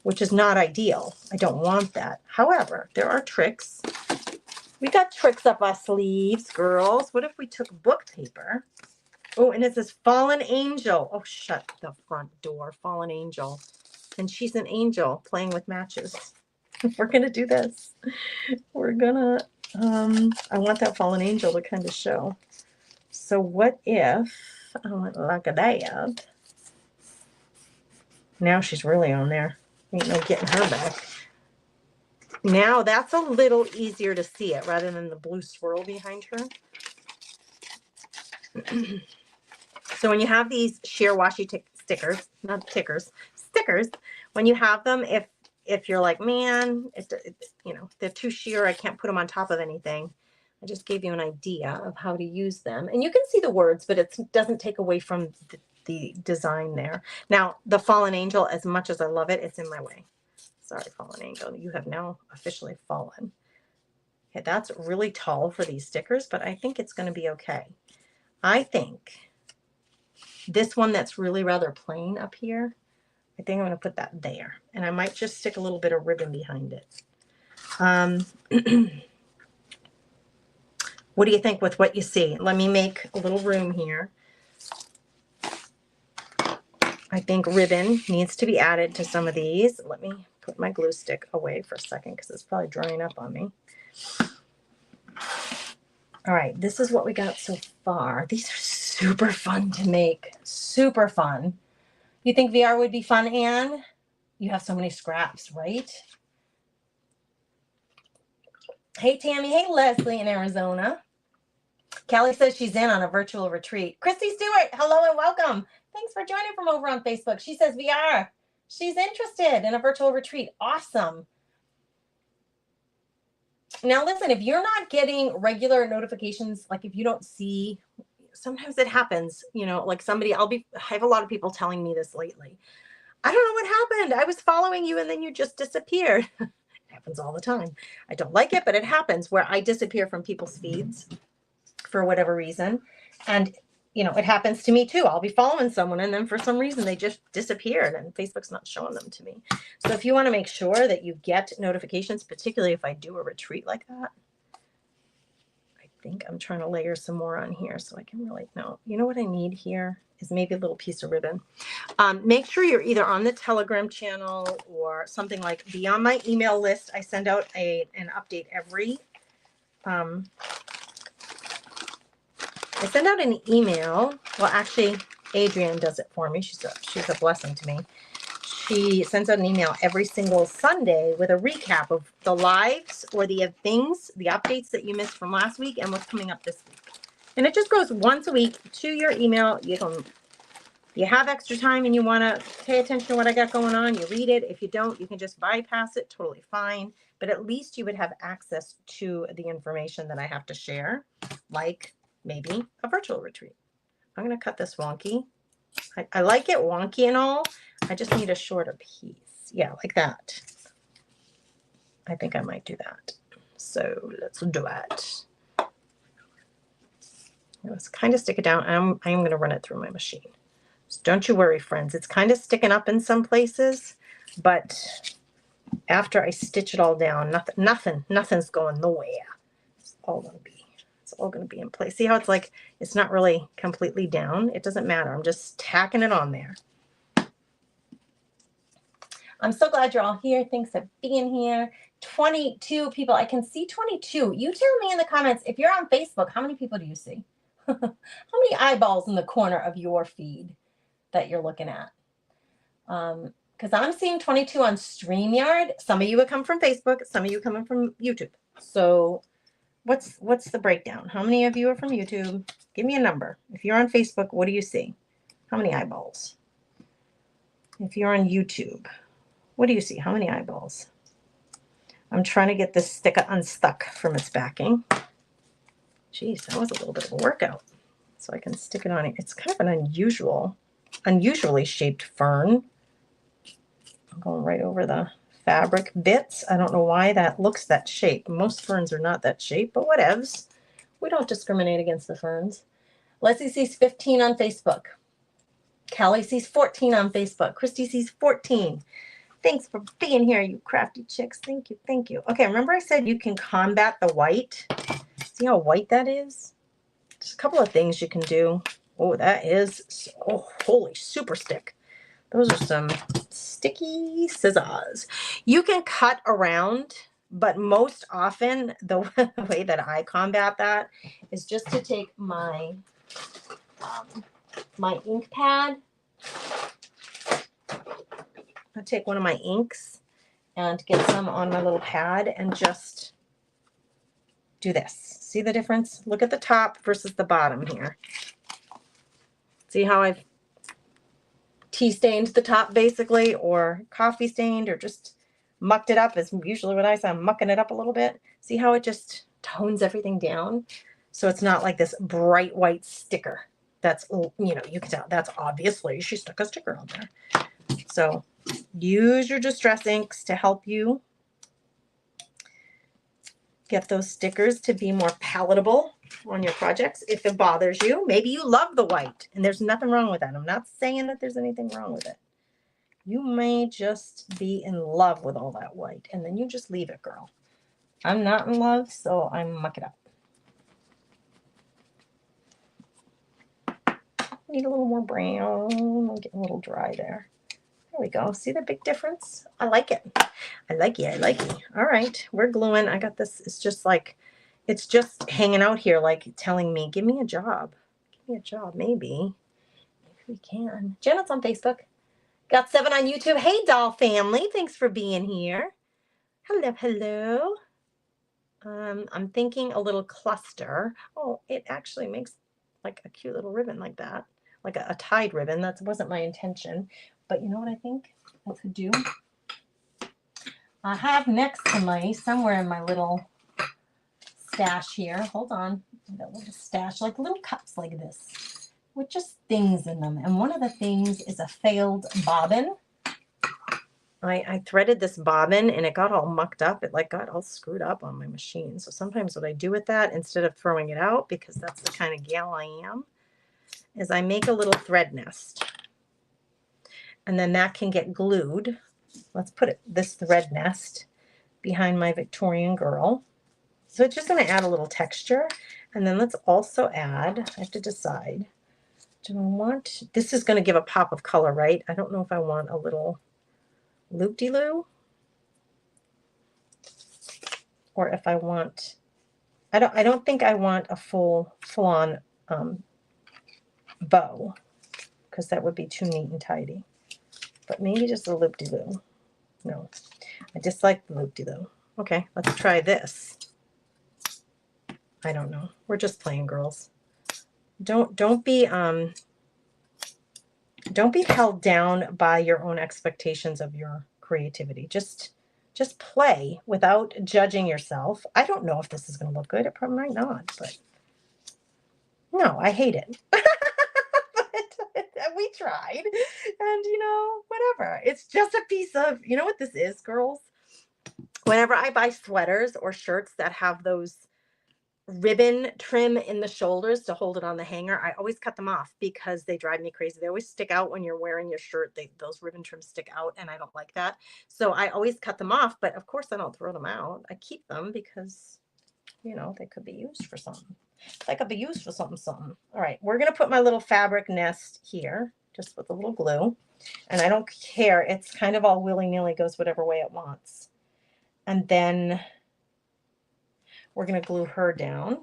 which is not ideal. I don't want that. However, there are tricks. We got tricks up our sleeves, girls. What if we took book paper? Oh, and it says Fallen Angel. Oh, shut the front door, Fallen Angel. And she's an angel playing with matches. We're going to do this. We're going to, I want that Fallen Angel to kind of show. So what if I went like that? Now she's really on there. Ain't no getting her back. Now that's a little easier to see it rather than the blue swirl behind her. So when you have these sheer washi stickers, not tickers, stickers, when you have them, if you're like, man, you know, they're too sheer, I can't put them on top of anything. I just gave you an idea of how to use them. And you can see the words, but it doesn't take away from the design there. Now, the Fallen Angel, as much as I love it, it's in my way. Sorry, Fallen Angel, you have now officially fallen. Okay, that's really tall for these stickers, but I think it's going to be okay. I think this one that's really rather plain up here, I think I'm going to put that there. And I might just stick a little bit of ribbon behind it. What do you think with what you see? Let me make a little room here. I think ribbon needs to be added to some of these. Let me put my glue stick away for a second because it's probably drying up on me. All right, this is what we got so far. These are super fun to make. Super fun. You think VR would be fun, Anne? You have so many scraps, right? Hey, Tammy. Hey, Leslie in Arizona. Kelly says she's in on a virtual retreat. Christy Stewart, hello and welcome. Thanks for joining from over on Facebook. She says VR. She's interested in a virtual retreat. Awesome. Now, listen, if you're not getting regular notifications, like if you don't see, sometimes it happens, you know, like somebody, I have a lot of people telling me this lately. I don't know what happened. I was following you and then you just disappeared. It happens all the time. I don't like it, but it happens where I disappear from people's feeds for whatever reason. And, you know, it happens to me too. I'll be following someone and then for some reason they just disappeared and Facebook's not showing them to me. So if you want to make sure that you get notifications, particularly if I do a retreat like that, I think I'm trying to layer some more on here so I can really know. You know what I need here is maybe a little piece of ribbon. Make sure you're either on the Telegram channel or something like be on my email list. I send out an update every I send out an email. Well, actually, Adrienne does it for me. She's a blessing to me. She sends out an email every single Sunday with a recap of the lives or the things, the updates that you missed from last week and what's coming up this week. And it just goes once a week to your email. You have extra time and you want to pay attention to what I got going on, you read it. If you don't, you can just bypass it. Totally fine. But at least you would have access to the information that I have to share, like maybe a virtual retreat. I'm going to cut this wonky. I like it wonky and all. I just need a shorter piece. Yeah, like that. I think I might do that. So let's do it. Let's kind of stick it down. I'm going to run it through my machine. So don't you worry, friends. It's kind of sticking up in some places, but after I stitch it all down, nothing's going nowhere. It's all going to be in place. See how it's like, it's not really completely down. It doesn't matter. I'm just tacking it on there. I'm so glad you're all here. Thanks for being here. 22 people. I can see 22. You tell me in the comments, if you're on Facebook, how many people do you see? How many eyeballs in the corner of your feed that you're looking at? Because I'm seeing 22 on StreamYard. Some of you would come from Facebook. Some of you coming from YouTube. So what's the breakdown? How many of you are from YouTube? Give me a number. If you're on Facebook, what do you see? How many eyeballs? If you're on YouTube, what do you see? How many eyeballs? I'm trying to get this sticker unstuck from its backing. Geez, that was a little bit of a workout. So I can stick it on it. It's kind of an unusually shaped fern. I'm going right over the fabric bits. I don't know why that looks that shape. Most ferns are not that shape, but whatevs. We don't discriminate against the ferns. Leslie sees 15 on Facebook. Callie sees 14 on Facebook. Christy sees 14. Thanks for being here, you crafty chicks. Thank you. Thank you. Okay, remember I said you can combat the white? See how white that is? There's a couple of things you can do. Oh, that is, oh, holy super stick. Those are some sticky scissors. You can cut around, but most often the way that I combat that is just to take my my ink pad. I'll take one of my inks and get some on my little pad and just do this. See the difference? Look at the top versus the bottom here. See how I've tea stained the top basically, or coffee stained, or just mucked it up is usually what I say. I'm mucking it up a little bit. See how it just tones everything down? So it's not like this bright white sticker. That's, you know, you can tell that's obviously she stuck a sticker on there. So use your distress inks to help you get those stickers to be more palatable on your projects. If it bothers you, maybe you love the white and there's nothing wrong with that. I'm not saying that there's anything wrong with it. You may just be in love with all that white and then you just leave it, girl. I'm not in love, so I muck it up. Need a little more brown. I'm getting a little dry there. There we go. See the big difference? I like it. I like it. I like it. All right. We're gluing. I got this. It's just like, it's just hanging out here like telling me, give me a job. Give me a job. Maybe. Maybe we can. Janet's on Facebook. Got 7 on YouTube. Hey, doll family. Thanks for being here. Hello. Hello. I'm thinking a little cluster. Oh, it actually makes like a cute little ribbon like that. Like a tied ribbon. That wasn't my intention. But you know what I think I could do? I have next to me, somewhere in my little stash here, hold on, that little stash, like little cups like this, with just things in them. And one of the things is a failed bobbin. I threaded this bobbin and it got all mucked up. It like got all screwed up on my machine. So sometimes what I do with that, instead of throwing it out, because that's the kind of gal I am, is I make a little thread nest. And then that can get glued. Let's put this thread nest behind my Victorian girl. So it's just going to add a little texture. And then let's also add, I have to decide, do I want, this is going to give a pop of color, right? I don't know if I want a little loop-de-loo or if I want, I don't think I want a full-on bow, because that would be too neat and tidy. but maybe just a loop-de-loo. No, I dislike the loop-de-loo. Okay, let's try this. I don't know. We're just playing, girls. Don't be held down by your own expectations of your creativity. Just play without judging yourself. I don't know if this is going to look good. It probably might not, but no, I hate it. But we tried, and you know, whatever. It's just a piece of, you know what this is, girls? Whenever I buy sweaters or shirts that have those ribbon trim in the shoulders to hold it on the hanger, I always cut them off because they drive me crazy. They always stick out when you're wearing your shirt. Those ribbon trims stick out, and I don't like that. So I always cut them off, but of course I don't throw them out. I keep them because, you know, they could be used for something. They could be used for something. All right, we're going to put my little fabric nest here just with a little glue, and I don't care. It's kind of all willy-nilly, goes whatever way it wants. And then we're going to glue her down.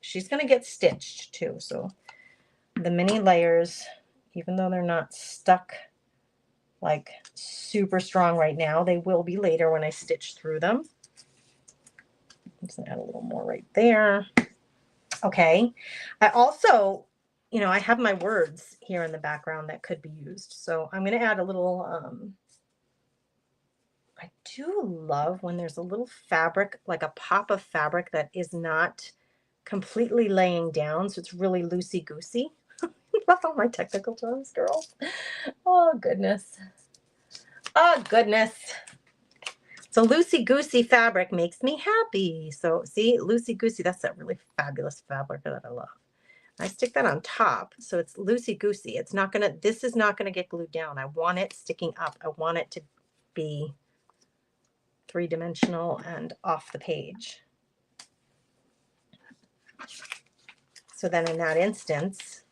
She's going to get stitched too. So the mini layers, even though they're not stuck like super strong right now, they will be later when I stitch through them. I'm just going to add a little more right there. Okay. I also, you know, I have my words here in the background that could be used. So I'm going to add a little, I do love when there's a little fabric, like a pop of fabric that is not completely laying down. So it's really loosey-goosey. Love all my technical terms, girls. Oh, goodness. Oh, goodness. So loosey-goosey fabric makes me happy. So see, loosey-goosey, that's that really fabulous fabric that I love. I stick that on top, so it's loosey-goosey. It's not gonna, this is not gonna get glued down. I want it sticking up. I want it to be three-dimensional and off the page. So then in that instance,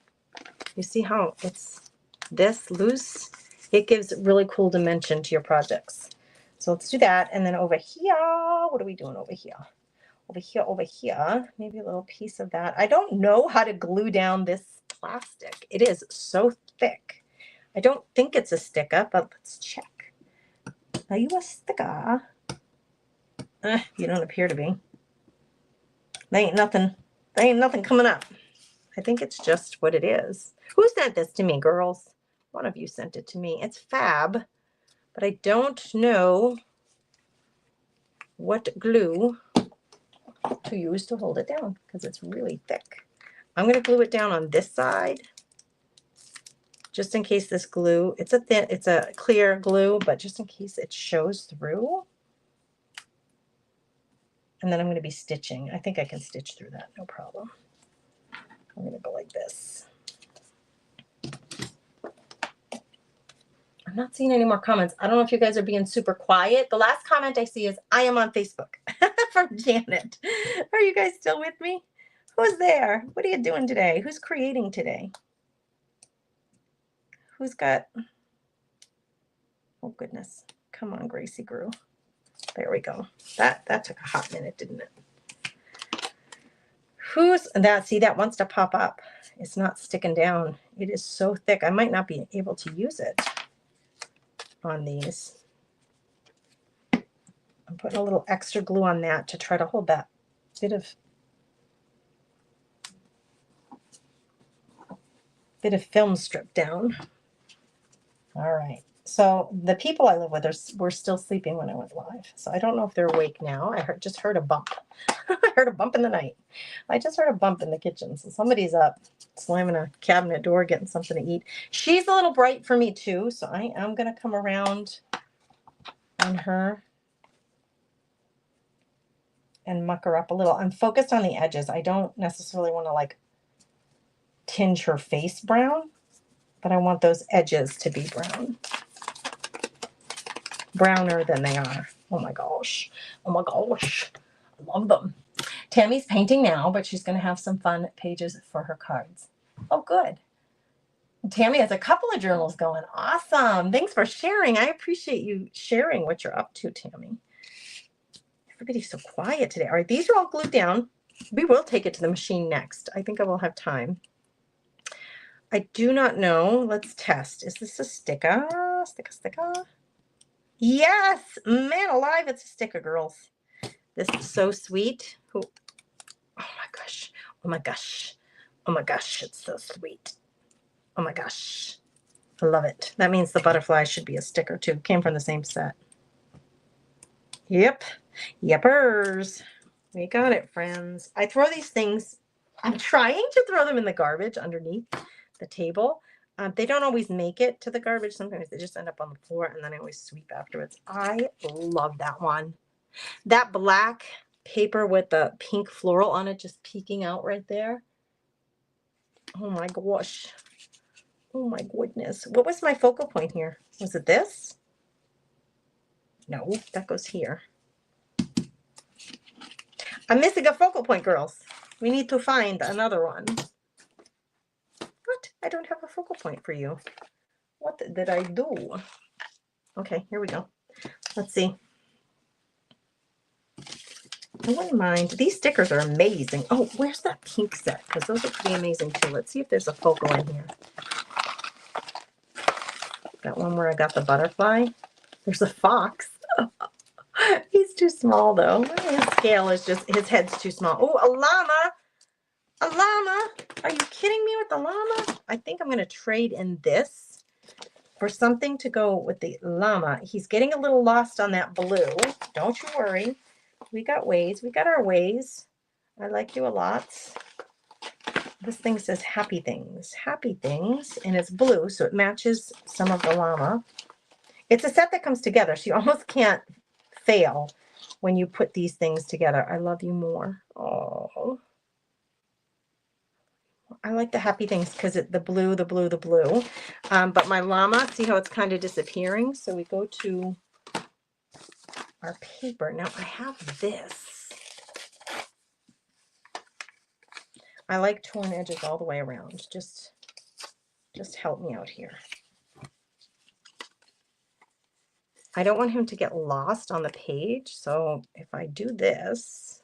you see how it's this loose? It gives really cool dimension to your projects. So let's do that. And then over here, what are we doing over here? Over here, maybe a little piece of that. I don't know how to glue down this plastic. It is so thick. I don't think it's a sticker, but let's check. Are you a sticker? You don't appear to be. There ain't nothing coming up. I think it's just what it is. Who sent this to me, girls? One of you sent it to me. It's fab, but I don't know what glue to use to hold it down because it's really thick. I'm going to glue it down on this side just in case this glue, it's a clear glue, but just in case it shows through. And then I'm going to be stitching. I think I can stitch through that, no problem. I'm going to go like this. I'm not seeing any more comments. I don't know if you guys are being super quiet. The last comment I see is, I am on Facebook from Janet. Are you guys still with me? Who's there? What are you doing today? Who's creating today? Who's got, oh goodness. Come on, Gracie Grew. There we go. That took a hot minute, didn't it? Who's that? See, that wants to pop up. It's not sticking down. It is so thick. I might not be able to use it on these. I'm putting a little extra glue on that to try to hold that bit of film strip down. All right. So the people I live with were still sleeping when I went live. So I don't know if they're awake now. I just heard a bump. I heard a bump in the night. I just heard a bump in the kitchen. So somebody's up slamming a cabinet door, getting something to eat. She's a little bright for me too. So I am going to come around on her and muck her up a little. I'm focused on the edges. I don't necessarily want to like tinge her face brown, but I want those edges to be brown. Browner than they are. Oh my gosh. Oh my gosh. I love them. Tammy's painting now, but she's going to have some fun pages for her cards. Oh, good. Tammy has a couple of journals going. Awesome. Thanks for sharing. I appreciate you sharing what you're up to, Tammy. Everybody's so quiet today. All right, these are all glued down. We will take it to the machine next. I think I will have time. I do not know. Let's test. Is this a sticker? sticker, sticker. Yes, man alive, it's a sticker, girls. This is so sweet. Oh my gosh. Oh my gosh. Oh my gosh, it's so sweet. Oh my gosh. I love it. That means the butterfly should be a sticker too. Came from the same set. Yep. Yepers. We got it, friends. I throw these things, I'm trying to throw them in the garbage underneath the table. They don't always make it to the garbage. Sometimes they just end up on the floor, and then I always sweep afterwards. I love that one. That black paper with the pink floral on it just peeking out right there. Oh my gosh. Oh my goodness. What was my focal point here? Was it this? No, that goes here. I'm missing a focal point, girls. We need to find another one. What? I don't have a focal point for you. What did I do? Okay, here we go. Let's see. I wouldn't mind. These stickers are amazing. Oh, where's that pink set? Because those are pretty amazing too. Let's see if there's a focal in here. That one where I got the butterfly. There's a fox. He's too small though. His scale is just, his head's too small. Oh, a llama. A llama. Are you kidding me with the llama? I think I'm going to trade in this for something to go with the llama. He's getting a little lost on that blue. Don't you worry. We got ways. We got our ways. I like you a lot. This thing says happy things. Happy things. And it's blue, so it matches some of the llama. It's a set that comes together, so you almost can't fail when you put these things together. I love you more. Oh. I like the happy things because the blue, the blue, the blue. But my llama, see how it's kind of disappearing? So we go to our paper. Now I have this. I like torn edges all the way around. Just help me out here. I don't want him to get lost on the page. So if I do this,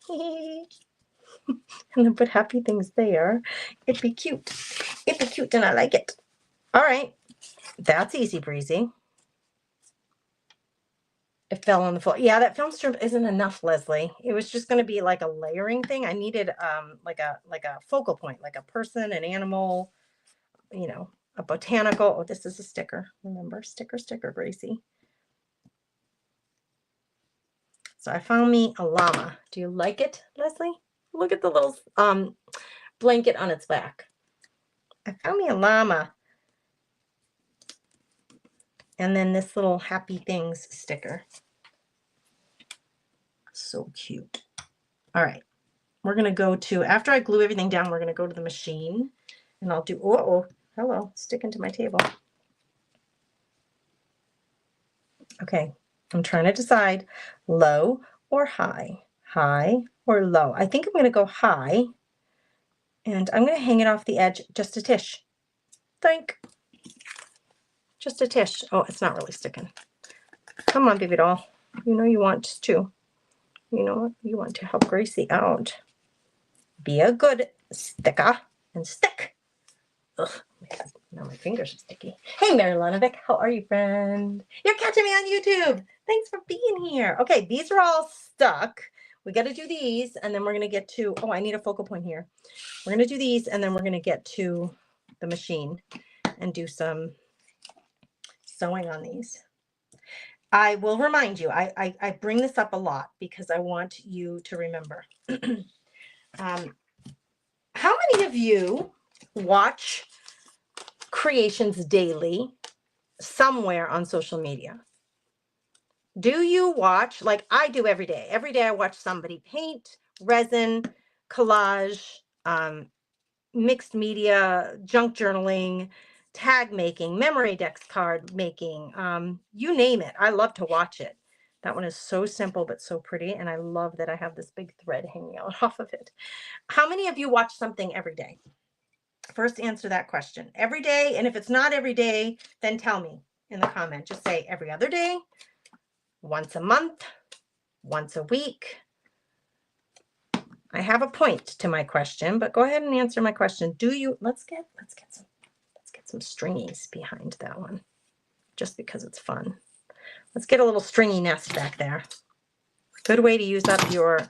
and then put happy things there, it'd be cute. It'd be cute and I like it. All right. That's easy breezy. It fell on the floor. Yeah, that film strip isn't enough, Leslie. It was just going to be like a layering thing. I needed like a focal point, like a person, an animal, you know, a botanical. Oh, this is a sticker. Remember, sticker, Gracie. So I found me a llama. Do you like it, Leslie? Look at the little blanket on its back. I found me a llama. And then this little happy things sticker. So cute. All right. We're going to go to, after I glue everything down, we're going to go to the machine. And I'll do, oh, hello, sticking to my table. Okay. I'm trying to decide low or high. High or low. I think I'm going to go high. And I'm going to hang it off the edge just a tish. Think. Just a tish. Oh, it's not really sticking. Come on, baby doll. You know you want to. You know what? You want to help Gracie out. Be a good sticker and stick. Ugh, now my fingers are sticky. Hey, Mary Lanovic, how are you, friend? You're catching me on YouTube. Thanks for being here. Okay, these are all stuck. We got to do these, and then we're going to get to, oh, I need a focal point here. We're going to do these, and then we're going to get to the machine and do some sewing on these. I will remind you, I bring this up a lot because I want you to remember. How many of you watch Creations Daily somewhere on social media? Do you watch, like I do every day? Every day I watch somebody paint, resin, collage, mixed media, junk journaling, tag making, memory decks card making, you name it. I love to watch it. That one is so simple but so pretty, and I love that I have this big thread hanging out off of it. How many of you watch something every day? First, answer that question. Every day, and if it's not every day, then tell me in the comment. Just say every other day, once a month, once a week. I have a point to my question, but go ahead and answer my question. Do you? Let's get some stringies behind that one. just because it's fun. Let's get a little stringy nest back there. Good way to use up your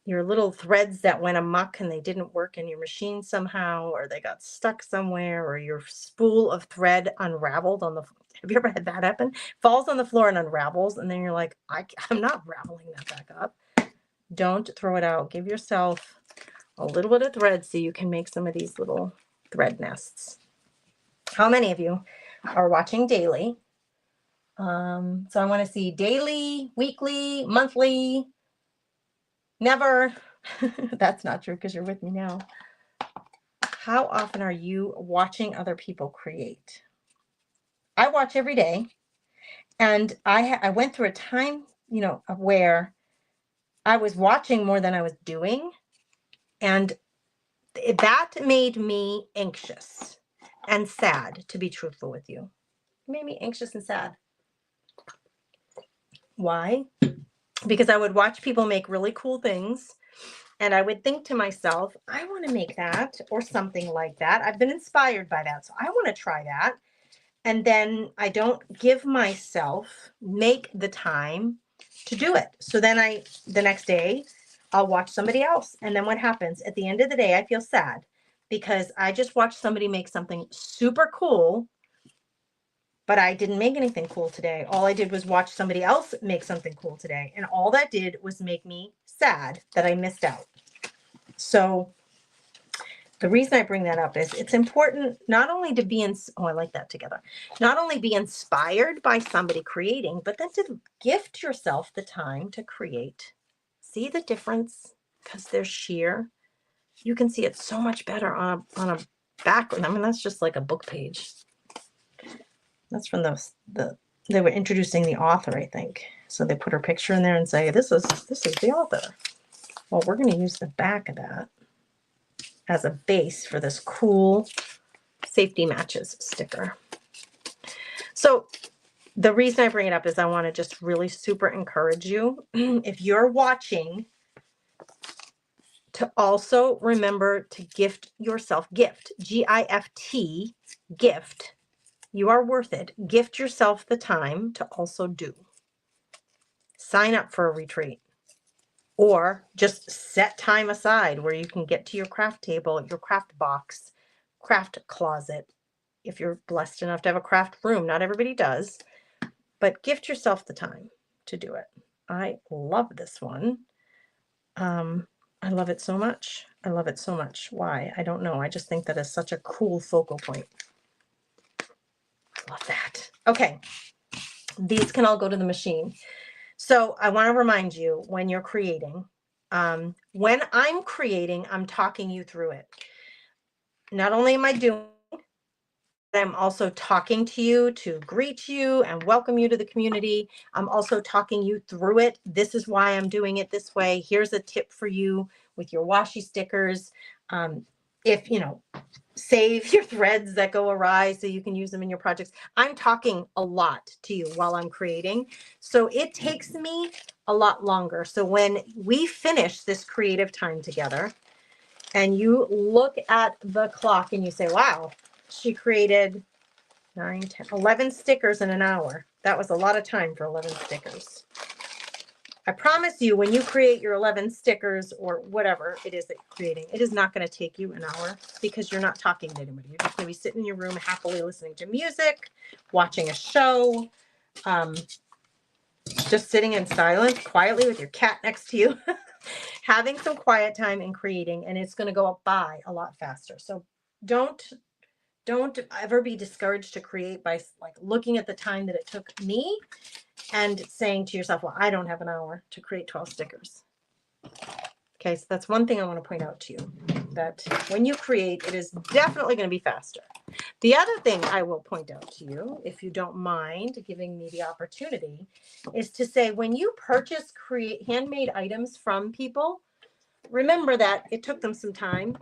little threads that went amok and they didn't work in your machine somehow, or they got stuck somewhere, or your spool of thread unraveled on the, have you ever had that happen? Falls on the floor and unravels, and then you're like, I'm not raveling that back up. Don't throw it out. Give yourself a little bit of thread so you can make some of these little thread nests. How many of you are watching daily? So I want to see daily, weekly, monthly, never. That's not true because you're with me now. How often are you watching other people create? I watch every day, and I went through a time, where I was watching more than I was doing, and that made me anxious and sad, to be truthful with you. It made me anxious and sad. Why? Because I would watch people make really cool things, and I would think to myself, I want to make that or something like that. I've been inspired by that, so I want to try that. And then I don't make the time to do it. So then the next day, I'll watch somebody else. And then what happens? At the end of the day, I feel sad because I just watched somebody make something super cool, but I didn't make anything cool today. All I did was watch somebody else make something cool today. And all that did was make me sad that I missed out. So the reason I bring that up is it's important not only to be I like that together. Not only be inspired by somebody creating, but then to gift yourself the time to create. See the difference? Because there's sheer. You can see it so much better on a background. I mean, that's just like a book page. That's from they were introducing the author, I think. So they put her picture in there and say, this is the author. Well, we're going to use the back of that as a base for this cool safety matches sticker. So the reason I bring it up is I want to just really super encourage you, if you're watching, to also remember to gift yourself. Gift, G-I-F-T, gift. You are worth it. Gift yourself the time to also do. Sign up for a retreat. Or just set time aside where you can get to your craft table, your craft box, craft closet. If you're blessed enough to have a craft room, not everybody does, but gift yourself the time to do it. I love this one. I love it so much. I love it so much. Why? I don't know. I just think that is such a cool focal point. Love that. Okay. These can all go to the machine. So I want to remind you, when you're creating, when I'm creating, I'm talking you through it. Not only am I doing, I'm also talking to you to greet you and welcome you to the community. I'm also talking you through it. This is why I'm doing it this way. Here's a tip for you with your washi stickers. If, save your threads that go awry so you can use them in your projects. I'm talking a lot to you while I'm creating. So it takes me a lot longer. So when we finish this creative time together and you look at the clock and you say, wow, she created 9, 10, 11 stickers in an hour. That was a lot of time for 11 stickers. I promise you, when you create your 11 stickers or whatever it is that you're creating, it is not going to take you an hour because you're not talking to anybody. You're just going to be sitting in your room happily listening to music, watching a show, just sitting in silence quietly with your cat next to you, having some quiet time and creating, and it's going to go by a lot faster. So don't ever be discouraged to create by looking at the time that it took me and saying to yourself, well, I don't have an hour to create 12 stickers. Okay, so that's one thing I want to point out to you, that when you create, it is definitely going to be faster. The other thing I will point out to you, if you don't mind giving me the opportunity, is to say, when you purchase handmade items from people, remember that it took them some time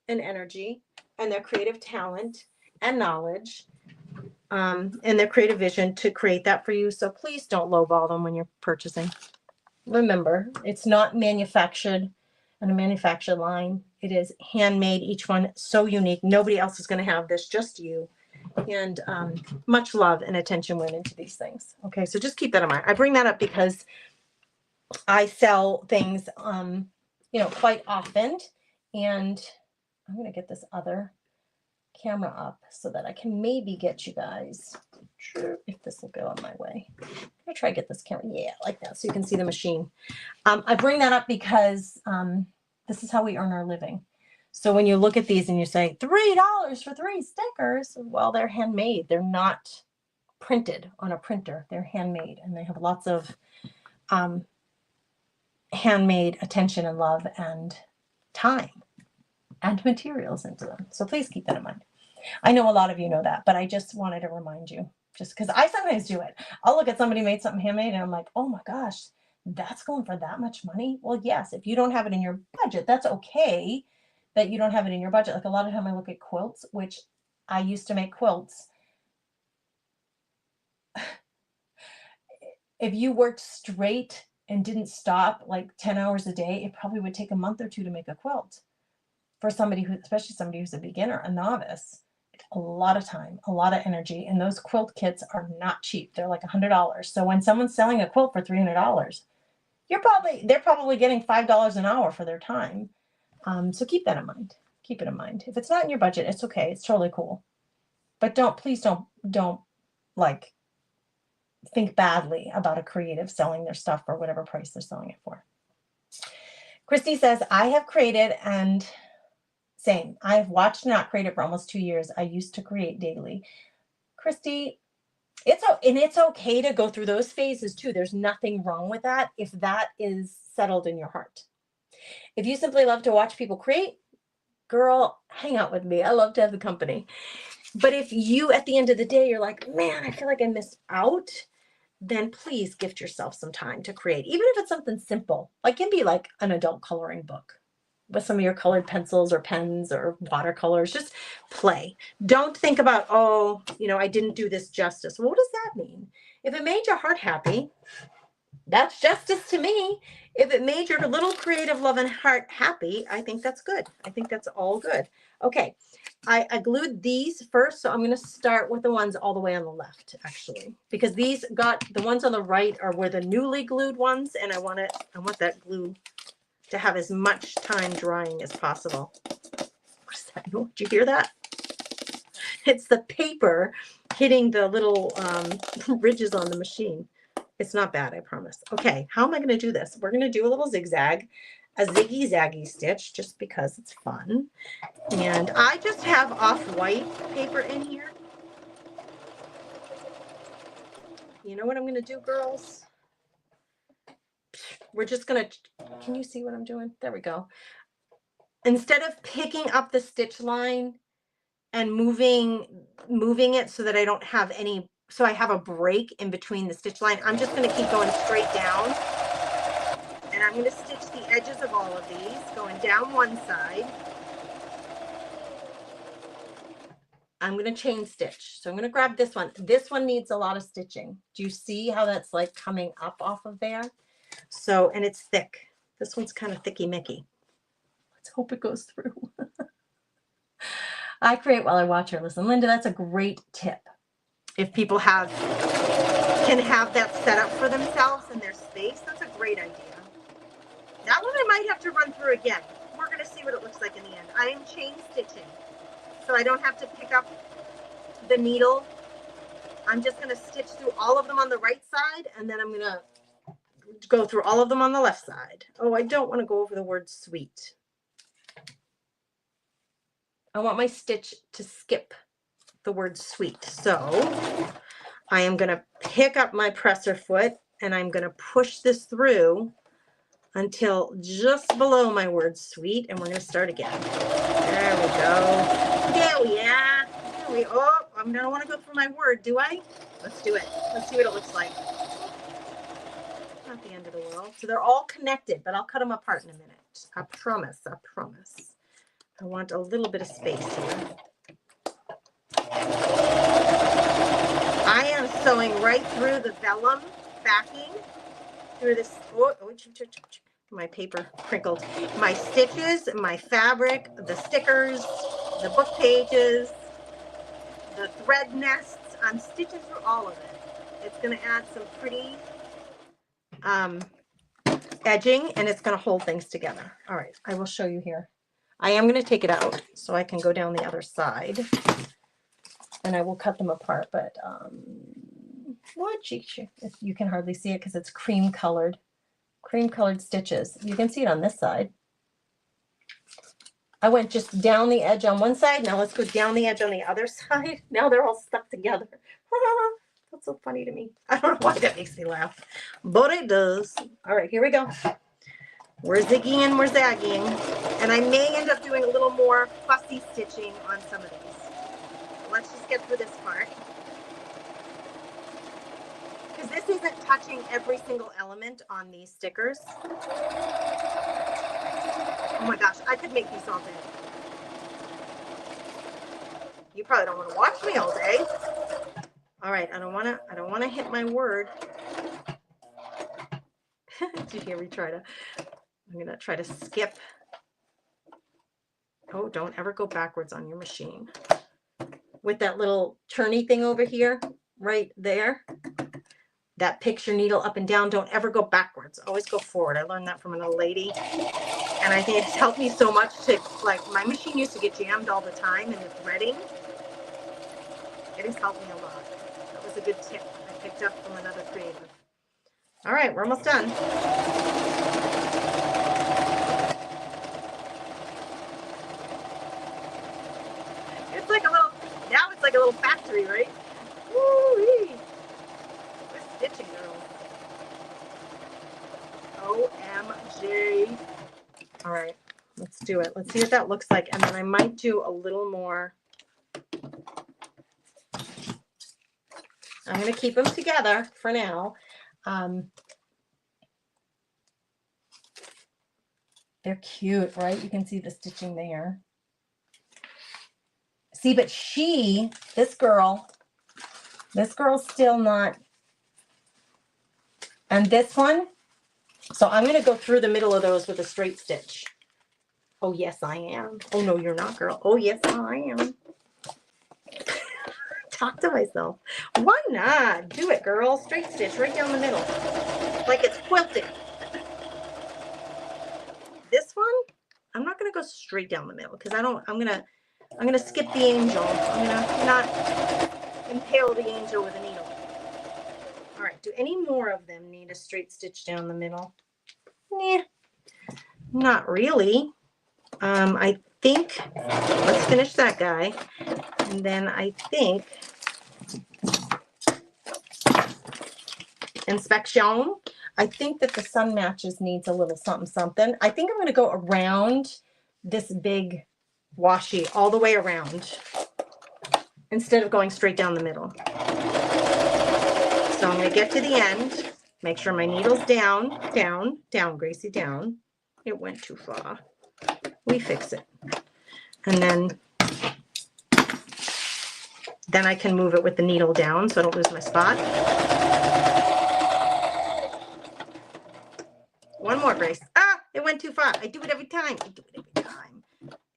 and energy and their creative talent and knowledge and their creative vision to create that for you. So please don't lowball them when you're purchasing. Remember, it's not manufactured on a manufactured line. It is handmade, each one so unique. Nobody else is going to have this, just you. And much love and attention went into these things. Okay, so just keep that in mind. I bring that up because I sell things, quite often. And I'm going to get this other camera up so that I can maybe get you guys, if this will go on my way. I'm going to try to get this camera, like that, so you can see the machine. I bring that up because this is how we earn our living. So when you look at these and you say $3 for 3 stickers, well, they're handmade. They're not printed on a printer. They're handmade, and they have lots of handmade attention and love and time and materials into them. So please keep that in mind. I know a lot of you know that, but I just wanted to remind you, just because I sometimes do it. I'll look at somebody made something handmade and I'm like, oh my gosh, that's going for that much money? Well, yes, if you don't have it in your budget, that's okay that you don't have it in your budget. Like a lot of time I look at quilts, which I used to make quilts. If you worked straight and didn't stop like 10 hours a day, it probably would take a month or 2 to make a quilt. For somebody who, especially somebody who's a beginner, a novice, a lot of time, a lot of energy. And those quilt kits are not cheap. They're like $100. So when someone's selling a quilt for $300, they're probably getting $5 an hour for their time. So keep that in mind. Keep it in mind. If it's not in your budget, it's okay. It's totally cool. But please don't like think badly about a creative selling their stuff for whatever price they're selling it for. Christy says, I have created and same. I've watched Not Creative for almost 2 years. I used to create daily. Christy, it's okay to go through those phases too. There's nothing wrong with that if that is settled in your heart. If you simply love to watch people create, girl, hang out with me. I love to have the company. But if you, at the end of the day, you're like, man, I feel like I missed out, then please gift yourself some time to create. Even if it's something simple, like it can be like an adult coloring book with some of your colored pencils or pens or watercolors. Just play. Don't think about, I didn't do this justice. Well, what does that mean? If it made your heart happy, that's justice to me. If it made your little creative love and heart happy, I think that's good. I think that's all good. Okay, I glued these first, so I'm going to start with the ones all the way on the left, actually, because the ones on the right were the newly glued ones, and I want that glue to have as much time drying as possible. What's that? Did you hear that? It's the paper hitting the little ridges on the machine. It's not bad, I promise. Okay, how am I going to do this? We're going to do a little zigzag, a ziggy-zaggy stitch, just because it's fun. And I just have off-white paper in here. You know what I'm going to do, girls? We're just going to, can you see what I'm doing? There we go. Instead of picking up the stitch line and moving it so that I don't have so I have a break in between the stitch line, I'm just going to keep going straight down. And I'm going to stitch the edges of all of these, going down one side. I'm going to chain stitch. So I'm going to grab this one. This one needs a lot of stitching. Do you see how that's like coming up off of there? So, and it's thick. This one's kind of thicky-micky. Let's hope it goes through. I create while I watch her. Listen, Linda, that's a great tip. If people can have that set up for themselves in their space, that's a great idea. That one I might have to run through again. We're going to see what it looks like in the end. I am chain stitching, so I don't have to pick up the needle. I'm just going to stitch through all of them on the right side, and then I'm going to go through all of them on the left side. Oh, I don't want to go over the word sweet. I want my stitch to skip the word sweet. So I am going to pick up my presser foot and I'm going to push this through until just below my word sweet, and we're going to start again. There we go. There we are. I don't want to go through my word, do I? Let's do it. Let's see what it looks like. Not the end of the world. So they're all connected, but I'll cut them apart in a minute. I promise. I promise. I want a little bit of space here. I am sewing right through the vellum backing, through this, my paper crinkled, my stitches, my fabric, the stickers, the book pages, the thread nests. I'm stitching through all of it. It's going to add some pretty edging, and it's going to hold things together. All right, I will show you here. I am going to take it out so I can go down the other side, and I will cut them apart, but you can hardly see it because it's cream colored stitches. You can see it on this side. I went just down the edge on one side. Now let's go down the edge on the other side. Now they're all stuck together. That's so funny to me. I don't know why that makes me laugh, but it does. All right, here we go. We're zigging and we're zagging. And I may end up doing a little more fussy stitching on some of these. Let's just get through this part. Because this isn't touching every single element on these stickers. Oh my gosh, I could make these all day. You probably don't want to watch me all day. All right, I don't want to hit my word. Did you hear me try to? I'm gonna try to skip. Oh, don't ever go backwards on your machine. With that little turny thing over here, right there. That picks your needle up and down. Don't ever go backwards. Always go forward. I learned that from an old lady. And I think it's helped me so much to, like, my machine used to get jammed all the time in the threading. It has helped me a lot. That was a good tip I picked up from another creative. All right, we're almost done. It's like a little, now it's like a little factory, right? Woo-wee. Stitching girl. OMG. All right, let's do it. Let's see what that looks like. And then I might do a little more. I'm going to keep them together for now. They're cute, right? You can see the stitching there. See, but this girl's still not. And this one, so I'm going to go through the middle of those with a straight stitch. Oh, yes, I am. Oh, no, you're not, girl. Oh, yes, I am. Talk to myself. Why not? Do it, girl. Straight stitch right down the middle. Like it's quilted. This one, I'm not going to go straight down the middle because I'm going to skip the angel. I'm going to not impale the angel with a needle. All right, do any more of them need a straight stitch down the middle? Nah, not really. I think, let's finish that guy. And then I think, inspection, I think that the sun matches needs a little something, something. I think I'm going to go around this big washi all the way around instead of going straight down the middle. So I'm going to get to the end, make sure my needle's down, down, down, Gracie, down. It went too far. We fix it. And then I can move it with the needle down so I don't lose my spot. One more, Grace. Ah, it went too far. I do it every time. I do it every time.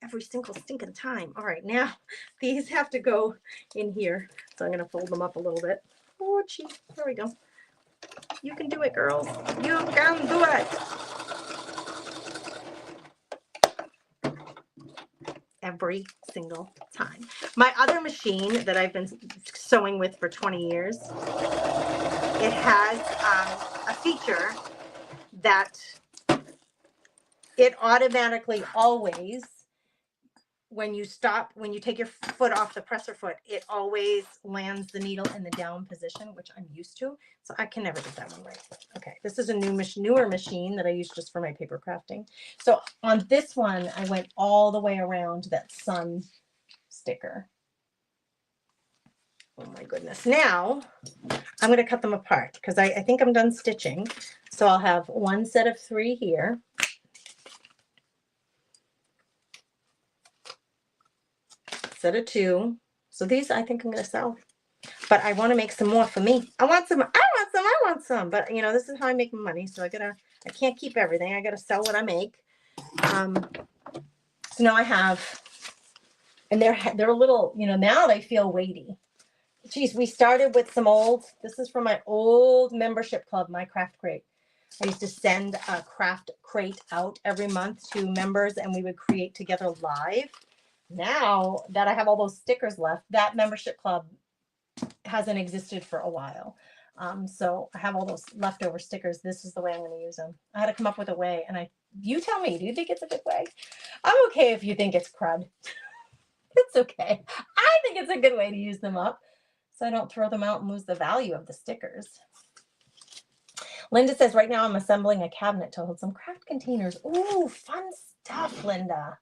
Every single stinking time. All right, now these have to go in here. So I'm going to fold them up a little bit. Oh, gee. There we go. You can do it, girls. You can do it. Every single time. My other machine that I've been sewing with for 20 years, it has a feature that it automatically always, when you take your foot off the presser foot, it always lands the needle in the down position, which I'm used to. So I can never get that one right. Okay, this is a newer machine that I use just for my paper crafting. So on this one, I went all the way around that sun sticker. Oh my goodness. Now I'm going to cut them apart because I think I'm done stitching. So I'll have one set of 3 here. Set of 2. So these I think I'm going to sell. But I want to make some more for me. I want some. But you know, this is how I make my money. So I can't keep everything. I got to sell what I make. So now I have And they're a little, now they feel weighty. Geez, we started with this is from my old membership club, my craft crate. I used to send a craft crate out every month to members and we would create together live. Now that I have all those stickers left, that membership club hasn't existed for a while. So I have all those leftover stickers. This is the way I'm going to use them. I had to come up with a way, and you tell me, do you think it's a good way? I'm okay if you think it's crud. It's okay. I think it's a good way to use them up so I don't throw them out and lose the value of the stickers. Linda says, right now I'm assembling a cabinet to hold some craft containers. Ooh, fun stuff, Linda.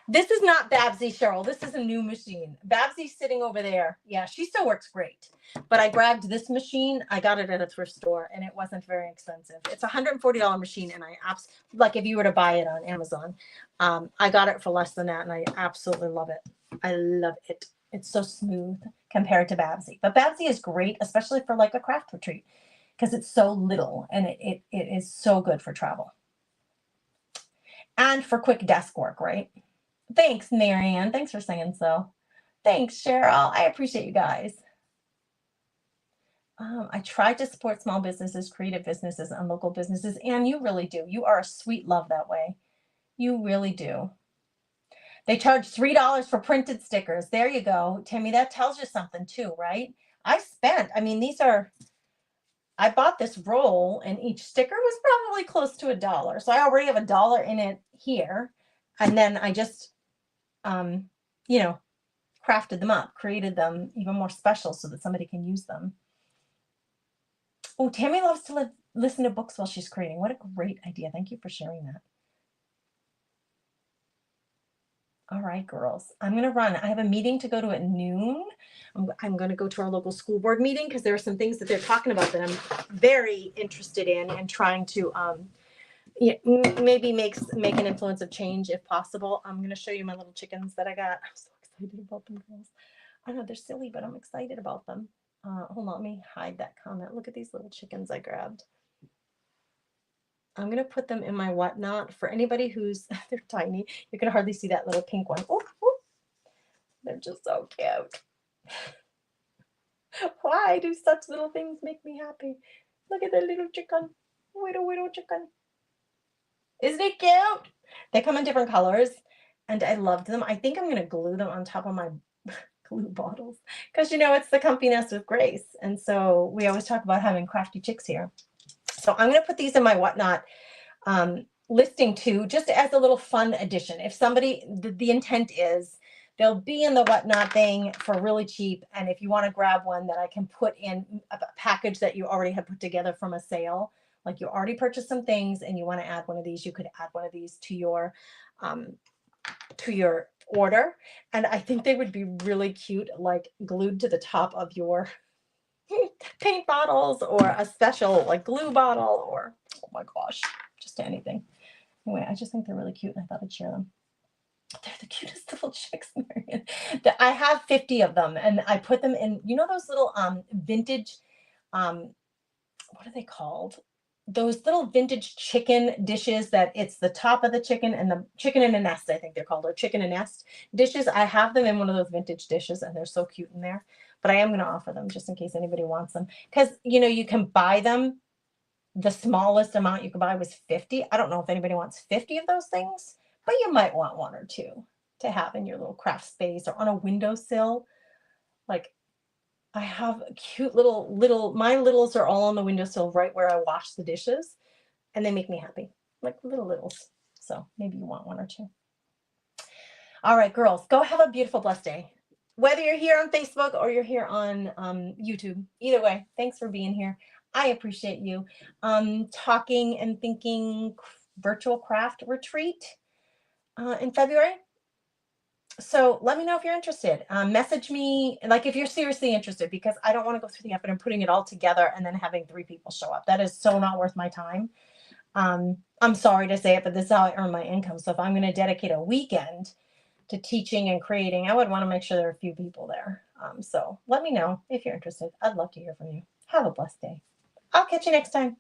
This is not Babsy, Cheryl. This is a new machine. Babsy's sitting over there. Yeah, she still works great. But I grabbed this machine. I got it at a thrift store, and it wasn't very expensive. It's a $140 machine, and like if you were to buy it on Amazon, I got it for less than that, and I absolutely love it. I love it. It's so smooth compared to Babsy. But Babsy is great, especially for like a craft retreat, because it's so little, and it is so good for travel. And for quick desk work, right? Thanks, Marianne. Thanks for saying so. Thanks, Cheryl. I appreciate you guys. I try to support small businesses, creative businesses, and local businesses, and you really do. You are a sweet love that way. You really do. They charge $3 for printed stickers. There you go, Timmy. That tells you something too, right? I bought this roll, and each sticker was probably close to $1. So I already have $1 in it here, and then I just crafted them up, created them even more special so that somebody can use them. Oh, Tammy loves to listen to books while she's creating. What a great idea. Thank you for sharing that. All right, girls, I'm going to run. I have a meeting to go to at noon. I'm going to go to our local school board meeting because there are some things that they're talking about that I'm very interested in and trying to maybe make an influence of change if possible. I'm going to show you my little chickens that I got. I'm so excited about them, girls. I know they're silly, but I'm excited about them. Hold on, let me hide that comment. Look at these little chickens I grabbed. I'm going to put them in my whatnot. For anybody they're tiny. You can hardly see that little pink one. Oh, they're just so cute. Why do such little things make me happy? Look at the little chicken. Little chicken. Isn't it cute? They come in different colors, and I loved them. I think I'm going to glue them on top of my glue bottles because it's the Comfy Nest with Grace, and so we always talk about having crafty chicks here. So I'm going to put these in my whatnot listing too, just as a little fun addition. If somebody, the intent is they'll be in the whatnot thing for really cheap, and if you want to grab one that I can put in a package that you already have put together from a sale, like you already purchased some things and you want to add one of these, you could add one of these to your order, and I think they would be really cute, like glued to the top of your paint bottles or a special like glue bottle or, oh my gosh, just anything. Anyway, I just think they're really cute, and I thought I'd share them. They're the cutest little chicks, Marion. I have 50 of them, and I put them in, those little vintage, what are they called? Those little vintage chicken dishes that it's the top of the chicken and the chicken in a nest, I think they're called, or chicken and nest dishes. I have them in one of those vintage dishes, and they're so cute in there. But I am going to offer them just in case anybody wants them. Because, you can buy them. The smallest amount you could buy was 50. I don't know if anybody wants 50 of those things, but you might want one or two to have in your little craft space or on a windowsill. Like, I have a cute my littles are all on the windowsill right where I wash the dishes, and they make me happy, like littles. So maybe you want one or two. All right, girls, go have a beautiful, blessed day. Whether you're here on Facebook or you're here on YouTube, either way, thanks for being here. I appreciate you. Talking and thinking virtual craft retreat in February. So let me know if you're interested. Message me, like if you're seriously interested, because I don't want to go through the effort of putting it all together and then having 3 people show up. That is so not worth my time. I'm sorry to say it, but this is how I earn my income. So if I'm going to dedicate a weekend to teaching and creating, I would want to make sure there are a few people there. So let me know if you're interested. I'd love to hear from you. Have a blessed day. I'll catch you next time.